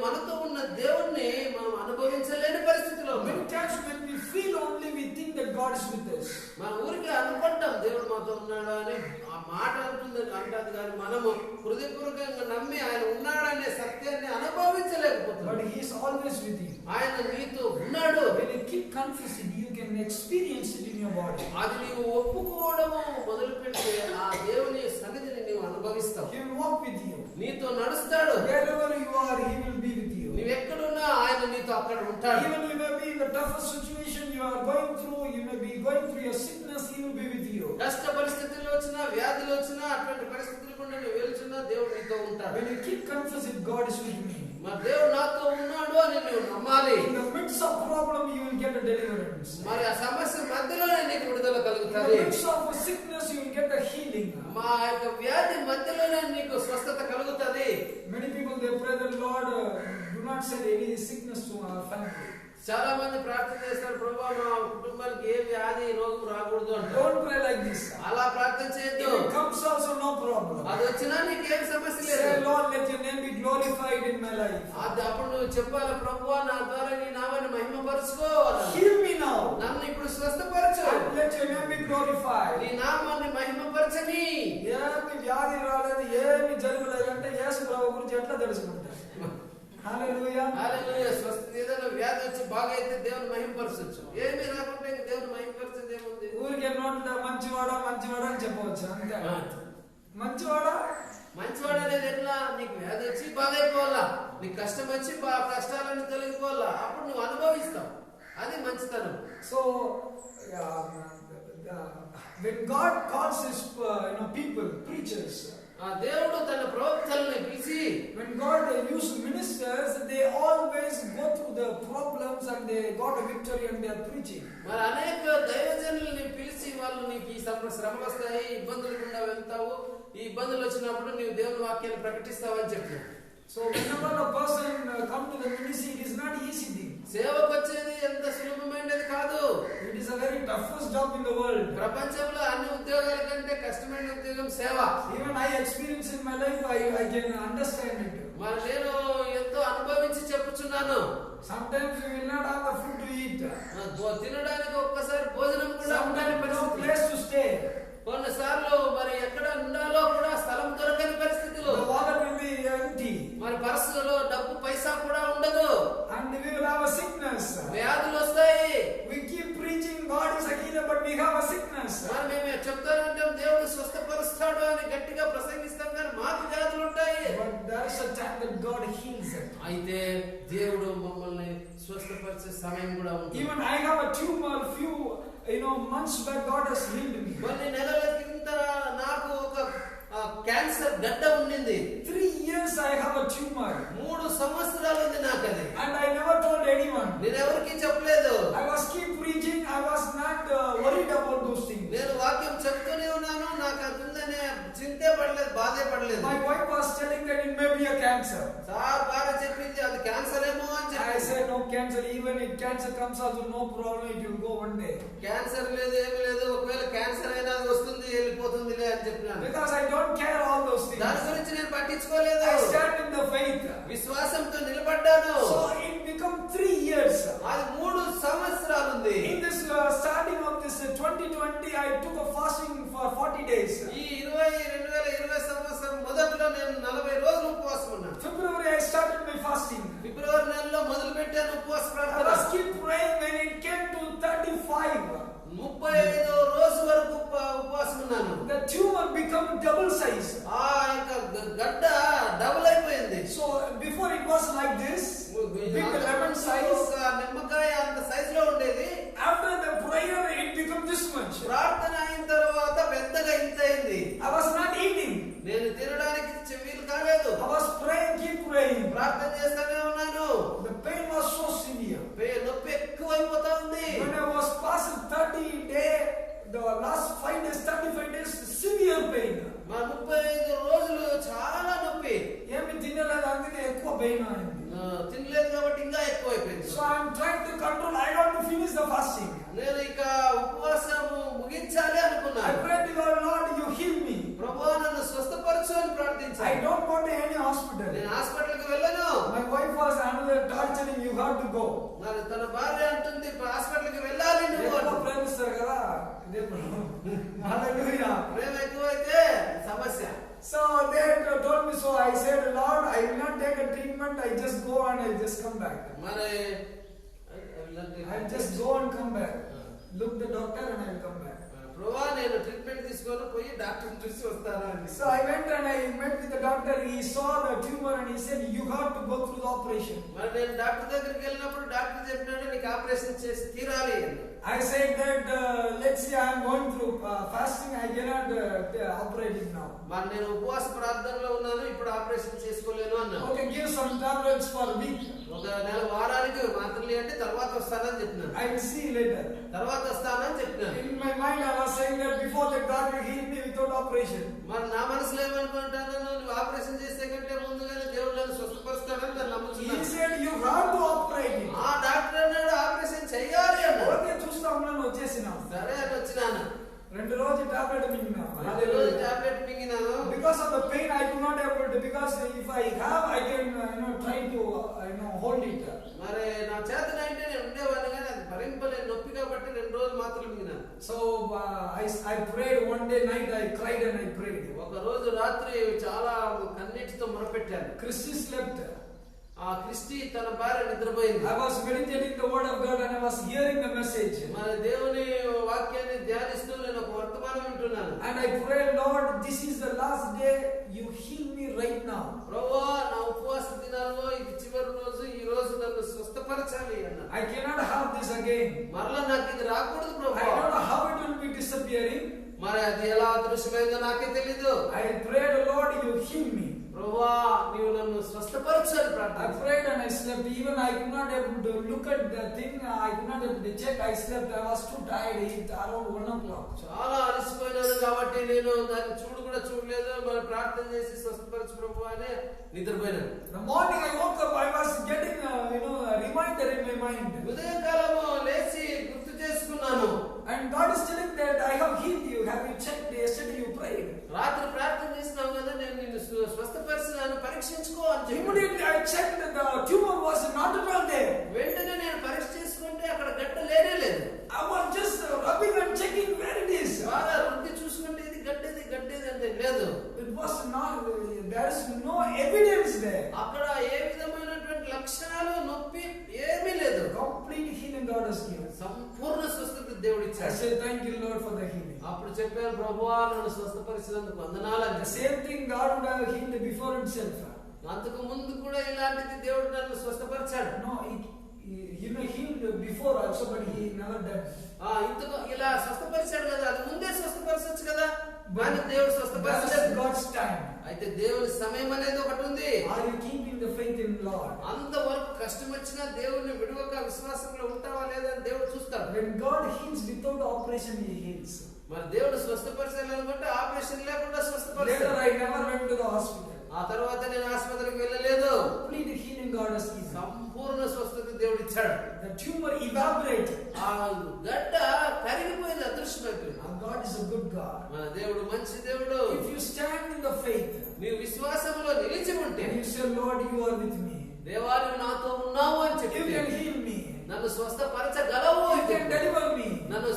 మనతో ఉన్న దేవుణ్ణి మనం అనుభవించలేని పరిస్థితిలో. Many times when we feel only, we think that God is with us. మన ఊరికి అనుకుంటాం దేవుడు మాతో ఉన్నాడు అని, ఆ మాట అంటుంది అంటది కానీ మనము హృదయపూర్వకంగా నమ్మి ఆయన ఉన్నాడనే సత్యాన్ని అనుభవించలేకపోతున్నాం. But He is always with you. ఆయన నీతో ఉన్నాడు. When you keep confessing, you can experience it in your body. అది నీవు ఒప్పుకోవడము మొదలు పెడితే ఆ దేవుని సన్నిధిని నీవు అనుభవిస్తావు. He will walk with you. నీతో నడుస్తాడు. Wherever you are, He will be with you. నీవు ఎక్కడున్నా ఆయన నీతో అక్కడ ఉంటాడు. Even you may be in the toughest situation you are going through, you may be going through your sickness, He will be with you. కష్ట పరిస్థితులు వచ్చినా, వ్యాధులు వచ్చినా, అటువంటి పరిస్థితులు కూడా నువ్వు వెళ్తున్నా దేవుడు నీతో ఉంటాడు. When you keep confessing, God is with me. మా దేవుడు నాతో ఉన్నాడు అని నువ్వు నమ్మాలి. In the midst of problem, you will get a deliverance. మరి ఆ సమస్య మధ్యలోనే నీకు విడుదల In కలుగుతుంది. the midst of a sickness, you will get a healing. మా యొక్క వ్యాధి మధ్యలోనే నీకు స్వస్థత కలుగుతుంది. Many people, they pray that Lord, do not send any sickness to our family. చాలా మంది ప్రార్థన చేస్తారు, ప్రభువా మా కుటుంబానికి ఏ వ్యాధి రోగం రాకూడదు అంటారు. Don't pray like this. అలా ప్రార్థన చేయొద్దు. If it comes also, no problem. అది వచ్చినా నీకేం సమస్య లేదు. Say, Lord, let your name be glorified in my life. అది అప్పుడు నువ్వు చెప్పాలి, ప్రభువా నా ద్వారా నీ నామాన్ని మహిమపరచుకో. Heal me now. నన్ను ఇప్పుడు స్వస్థపరచు. And let your name be glorified. నీ నామాన్ని మహిమపరచని. ఏమి వ్యాధి రాలేదు, ఏమి జరగలేదంటే యేసు ప్రభు గురించి ఎట్లా తెలుసుకుంటారు? హల్లెలూయా. హల్లెలూయా. స్వస్థత ఏదైనా వ్యాధి వచ్చి బాగా అయితే దేవుని మహిమపరచొచ్చు. ఏమీ రాకుంటే దేవుని మహిమపరచేది ఏముంది? ఊరికే నోట్లో మంచివాడా మంచివాడా అని చెప్పవచ్చు అంతే. మంచివాడా మంచివాడు అనేది ఎట్లా? నీకు వ్యాధి వచ్చి బాగైపోవాలా, నీకు కష్టం వచ్చి కష్టాలన్నీ తొలగిపోవాలా, అప్పుడు నువ్వు అనుభవిస్తావు. అది మంచితనం. So when God calls his people, preachers, దేవుడు తన ప్రవక్తల్ని పిలిచి, when God uses ministers, they always go through the problems and they got a victory and they are preaching. మరి అనేక దైవజనుల్ని పిలిచి వాళ్ళు నీకు ఈ శ్రమలు వస్తాయి, ఇబ్బందులు గుండా వెళ్తావు, ఈ ఇబ్బందులు వచ్చినప్పుడు నీవు దేవుని వాక్యాన్ని ప్రకటిస్తావని చెప్పారు. So whenever a person come to the ministry, it is not easy thing. సేవకు వచ్చేది ఎంత సులభమైనది కాదు. It is a very toughest job in the world. ప్రపంచంలో అన్ని ఉద్యోగాల కంటే కష్టమైన ఉద్యోగం సేవ. Even I experience in my life, I can understand it. మరి నేను ఎంతో అనుభవించి చెప్పుచున్నాను. Sometimes we will not have the food to eat. తినడానికి ఒక్కసారి భోజనం కూడా Sometimes no place to stay. కొన్నిసార్లు మరి ఎక్కడ ఉండాలో కూడా స్థలం దొరకని పరిస్థితులు. The wallet will be empty. మరి పర్సులో డబ్బు పైసా కూడా ఉండదు. And we will have a sickness. వ్యాధులు వస్తాయి. We keep preaching God is a healer, but we have a sickness. మరి మేము చెప్తానంటే దేవుడు స్వస్థపరుస్తాడు అని గట్టిగా ప్రసంగిస్తాం, కానీ మాకు వ్యాధులు ఉంటాయి. But there is a time that God heals it. అయితే దేవుడు మమ్మల్ని స్వస్థపరిచే సమయం కూడా ఉంది. Even I have a tumor few months back, God has healed me. కొన్ని నెలల కింద నాకు ఒక క్యాన్సర్ గడ్డ ఉండింది. 3 years I have a tumor. 3 సంవత్సరాలు ఉంది నాకు అది. And I never told anyone. నేను ఎవరికి చెప్పలేదు. I was keep preaching. I was not worried about those things. నేను వాక్యం చెప్తూనే ఉన్నాను, నాకు అది ఉందనే చింతే పడలేదు, బాధే పడలేదు. My wife was telling that it may be a cancer. Sir బాగా చెప్పింది అది క్యాన్సర్ ఏమో అని చెప్పి. I said no cancer. Even if cancer comes also no problem. It will go one day. Cancer లేదు, ఏమీ లేదు, ఒకవేళ క్యాన్సర్ అయినా అది వస్తుంది, వెళ్ళిపోతుందిలే అని చెప్పినాను. Because I don't care all those things. దాని గురించి నేను పట్టించుకోలేదు. I stand in the faith. విశ్వాసంతో నిలబడ్డాను. So it become 3 years. అది 3 సంవత్సరాలు ఉంది. In this starting of this 2020, I took a fasting for 40 days. ఈ 2020 సంవత్సరం మొదట్లో నేను 40 రోజులు ఉపవాసం ఉన్నాను. February I started my fasting. ఫిబ్రవరి నెలలో మొదలు పెట్టాను ఉపవాస I ప్రార్థన. was keep praying when it came to 35. 35వ రోజు వరకు ఉపవాసం ఉన్నాను. The tumor become double size. ఆ యొక్క గడ్డ డబుల్ అయిపోయింది. So before it was like this, big lemon size. ఒక నిమ్మకాయ అంత సైజ్ లో ఉండేది. After the prayer, it become this much. ప్రార్థన అయిన తర్వాత పెద్దగా ఇంత అయింది. I was not eating. నేను తినడానికి వీలు కాలేదు. I was praying, keep praying. ప్రార్థన చేస్తూనే ఉన్నాను. The pain was so severe. నొప్పి ఎక్కువైపోతా ఉంది. When I was past 30 days, the last 5 days, 35 days, severe pain. మా 35 రోజులు చాలా నొప్పి. ఏమి తినలేదు, అందుకే ఎక్కువ పెయిన్ అయింది. తినలేదు కాబట్టి ఇంకా ఎక్కువైపోయింది. So I am trying to control. I want to finish the fasting. నేను ఇక ఉపవాసము ముగించాలి I అనుకున్నాను. prayed to God, Lord, you heal me. ప్రభువా నన్ను స్వస్థపరచు అని ప్రార్థించాను. I don't go to any hospital. నేను హాస్పిటల్కి వెళ్ళను. My wife was another torturing. You have to go. మరి తన భార్య అంటుంది హాస్పిటల్కి వెళ్ళాలి నువ్వు. ప్రేమిస్తారు కదా. Hallelujah. ప్రేమ ఎక్కువైతే సమస్య. So they told me, so I said, Lord, I will not take a treatment. I just go and I just come back. మరి I just go and come back. Look the doctor and I will come back. ప్రభువా నేను treatment తీసుకొని పోయి doctor చూసి వస్తాను అని. So I went and I met with the doctor. He saw the tumor and he said, you have to go through the operation. మరి నేను doctor దగ్గరికి వెళ్ళినప్పుడు డాక్టర్ చెప్పినాడు నీకు ఆపరేషన్ చేసి తీరాలి అని. I said that let's see, I am going through fasting. I cannot operate it now. మరి నేను ఉపవాస ప్రార్థనలో ఉన్నాను, ఇప్పుడు ఆపరేషన్ చేసుకోలేను అన్నాను. Okay, give some tablets for a week. ఒక నెల వారానికి అంటే తర్వాత వస్తానని చెప్పినాను. I will see later. తర్వాత వస్తానని చెప్పినాను. In my mind I was saying that before that God will heal me without operation. మరి నా మనసులో ఏమనుకుంటాను, నువ్వు ఆపరేషన్ చేసే కంటే ముందుగానే దేవుడు నన్ను స్వస్థపరుస్తాడని నేను He నమ్ముతున్నాను. said you have to operate it. ఆ డాక్టర్ అన్నాడు ఆపరేషన్ చెయ్యాలి అన్నాడు. ఓకే చూస్తామని వచ్చేసినా. సరే అని వచ్చినాను. 2 రోజులు టాబ్లెట్ మింగినా. 2 రోజులు tablet మింగినాను. Because of the pain I could not able to, because if I have I can try to hold it. మరి నా చేతనైతే నేను ఉండేవాడిని కానీ అది భరింపలేని నొప్పి కాబట్టి 2 రోజులు మాత్రం మింగినాను. So I prayed one day night, I cried and I prayed. ఒక రోజు రాత్రి చాలా కన్నీటితో మొరపెట్టాను. Christy slept. ఆ క్రిస్టి తన భార్య నిద్రపోయింది. I was meditating the word of God and I was hearing the message. మరి దేవుని వాక్యాన్ని ధ్యానిస్తూ నేను ఒక వర్తమానం వింటున్నాను. And I prayed, Lord, this is the last day, you heal me right now. ప్రభువా నా ఉపవాస దినాల్లో ఇది చివరి రోజు, ఈ రోజు నన్ను స్వస్థపరచాలి అన్నాను. I cannot have this again. మరలా నాకు ఇది రాకూడదు I ప్రభువా. don't know how it will be disappearing. మరి అది ఎలా అదృశ్యమైందో నాకే తెలీదు. I prayed, Lord, you heal me. ప్రభువా నీవు నన్ను స్వస్థపరచాలి I ప్రార్థన. prayed and I slept. Even I could not able to look at the thing. I could not able to check. I slept. I was too tired. It around 1 o'clock. చాలా అలసిపోయినాను కాబట్టి నేను దాన్ని కూడా చూడలేదు. మరి ప్రార్థన చేసి స్వస్థపరచు ప్రభువా అని నిద్రపోయినాను. The morning I woke up, I was getting a reminder in my mind. ఉదయకాలము లేచి గుర్తు చేసుకున్నాను. And God is telling that I have healed you. Have you checked? Yesterday you prayed. రాత్రి ప్రార్థన చేసినావు కదా, నేను నిన్ను స్వస్థపరిచినాను, పరీక్షించుకో అని చెప్పి. Immediately I checked that the tumor was not at all there. వెంటనే నేను పరీక్ష చేసుకుంటే అక్కడ గడ్డ లేనే లేదు. I was just rubbing and checking where it is. బాగా రుద్ది చూసుకుంటే ఇది గడ్డేది అంటే లేదు. It was not. There is no evidence there. అక్కడ ఏ విధమైనటువంటి లక్షణాలు నొప్పి ఏమీ లేదు. Complete healing God has given. సంపూర్ణ స్వస్థత దేవుడు I ఇచ్చాడు. said thank you Lord for the healing. అప్పుడు చెప్పాను ప్రభువా నన్ను స్వస్థపరిచినందుకు వందనాలు The అని. same thing God would have healed before himself. అంతకు ముందు కూడా ఇలాంటిది దేవుడు నన్ను స్వస్థపరిచాడు. No, he healed before also, but he never done. ఇంతకు ఇలా స్వస్థపరిచాడు కదా, అది ముందే స్వస్థపరచొచ్చు కదా, కానీ దేవుడు స్వస్థపరచలేదు. That's God's time. అయితే దేవుని సమయం అనేది ఒకటి ఉంది. Are you keeping the faith in Lord? అంతవరకు కష్టం వచ్చినా దేవుని విడువక విశ్వాసంలో ఉంటావా లేదా అని దేవుడు చూస్తాడు. When God heals without operation, he heals. మరి దేవుడు స్వస్థపరచాలనుకుంటే ఆపరేషన్ లేకుండా Later స్వస్థపరిచాడు. I never went to the hospital. ఆ తర్వాత నేను ఆసుపత్రికి వెళ్ళలేదు. Complete healing God has given. సంపూర్ణ స్వస్థత దేవుడు ఇచ్చాడు. The tumor evaporated. ఆ గడ్డ కరిగిపోయింది, అదృశ్యమైపోయింది. God is a good God. మన దేవుడు మంచి దేవుడు. If you stand in the faith నీవు విశ్వాసంలో నిలిచి ఉంటే, and you say, Lord, you are with me, దేవా నువ్వు నాతో ఉన్నావు అని you చెప్పి can heal me, నన్ను స్వస్థపరచగలవు, you can deliver me, నన్ను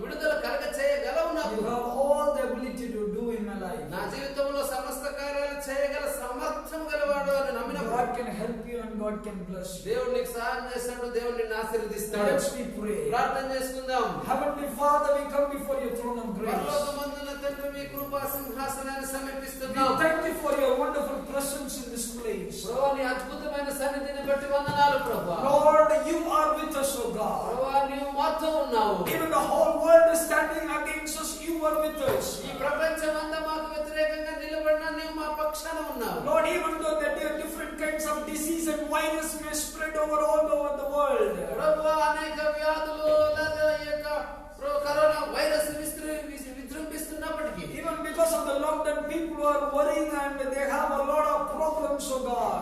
విడుదల కలగ చేయగలవు. నాకు you have all the ability to do in my life. నా జీవితంలో సమస్త కార్యాలు చేయగల సమర్థం గలవాడు అని నమ్మినప్పుడు God can help you and God can bless you. దేవుడు నీకు సహాయం చేస్తాడు, దేవుడు నిన్ను ఆశీర్వదిస్తాడు. Let's we pray. ప్రార్థన చేసుకుందాం. Heavenly Father, we come before your throne of grace. పరలోకమందున తండ్రి మీ కృపా సింహాసనాన్ని We సమీపిస్తున్నాం. thank you for your wonderful presence in this place. ప్రభువా నీ అద్భుతమైన సన్నిధిని బట్టి వందనాలు ప్రభువా. Lord, you are with us, O God. ప్రభువా నీవు మాతో ఉన్నావు. Even the whole world is standing against us, you are with us. ఈ ప్రపంచమంతా మాకు వ్యతిరేకంగా నిలబడిన నీవు మా పక్షాన ఉన్నావు. Lord, even though there are different kinds of disease and virus may spread all over the world. ప్రభువా అనేక వ్యాధులు లేదా ఈ యొక్క కరోనా వైరస్ విజృంభిస్తున్నప్పటికీ, Even because of the lockdown, people are worrying and they have a lot of problems, O God.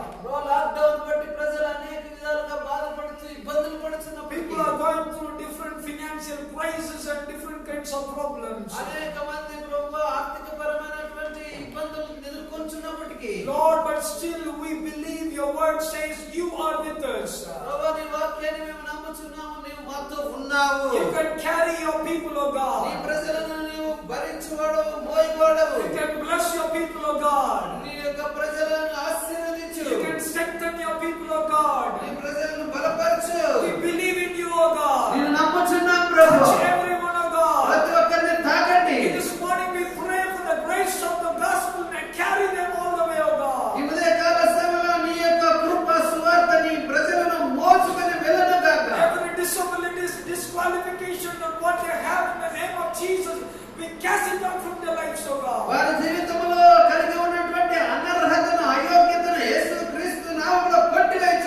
Lockdown బట్టి ప్రజలు అనేక విధాలుగా బాధపడుతూ ఇబ్బందులు పడుతున్నప్పటికీ, People are going through different financial crises and different kinds of problems. అనేక మంది ప్రభువా ఆర్థికపరమైనటువంటి ఇబ్బందులు ఎదుర్కొంటున్నప్పటికీ, Lord, but still we believe your word says you are with us. ప్రభువా నీ వాక్యాన్ని మేము నమ్ముచున్నాము, నీవు మాతో ఉన్నావు. You can carry your people, O నీ God. ప్రజలను నీవు భరించువాడవు, మోయవాడవు. You can bless your people, O God. నీ యొక్క ప్రజలను ఆశీర్వదించు. You can strengthen your people, O God. నీ ప్రజలను బలపరచు. We believe in you, O God. నిన్ను నమ్ముచున్నాం ప్రభు. Touch everyone, O God. ప్రతి ఒక్కరిని తాకండి. This morning we pray for the grace of the gospel and carry them all the way, O God. ఈ ఉదయకాల సమయంలో నీ యొక్క కృప సువార్త నీ ప్రజలను మోసుకొని వెళ్ళనుగాక. Every disabilities, disqualification of what they have in the name of Jesus, we cast it out from their lives, O God. వారి జీవితంలో కలిగి ఉన్నటువంటి అనర్హతను, అయోగ్యతను యేసుక్రీస్తు నామములో కొట్టివేయుచున్నాము.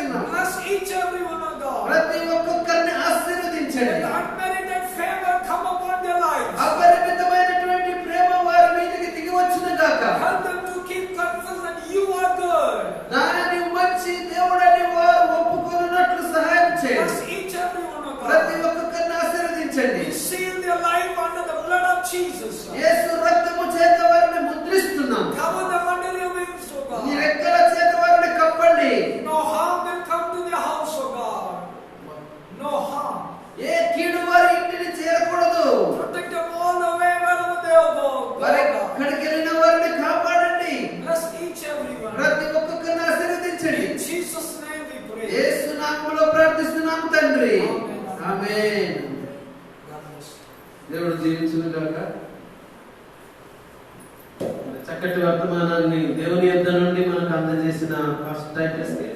దీవించును గాక. చక్కటి వర్తమానాన్ని దేవుని యొద్ద నుండి మనకు అందజేసిన పాస్టర్ టైటస్ కి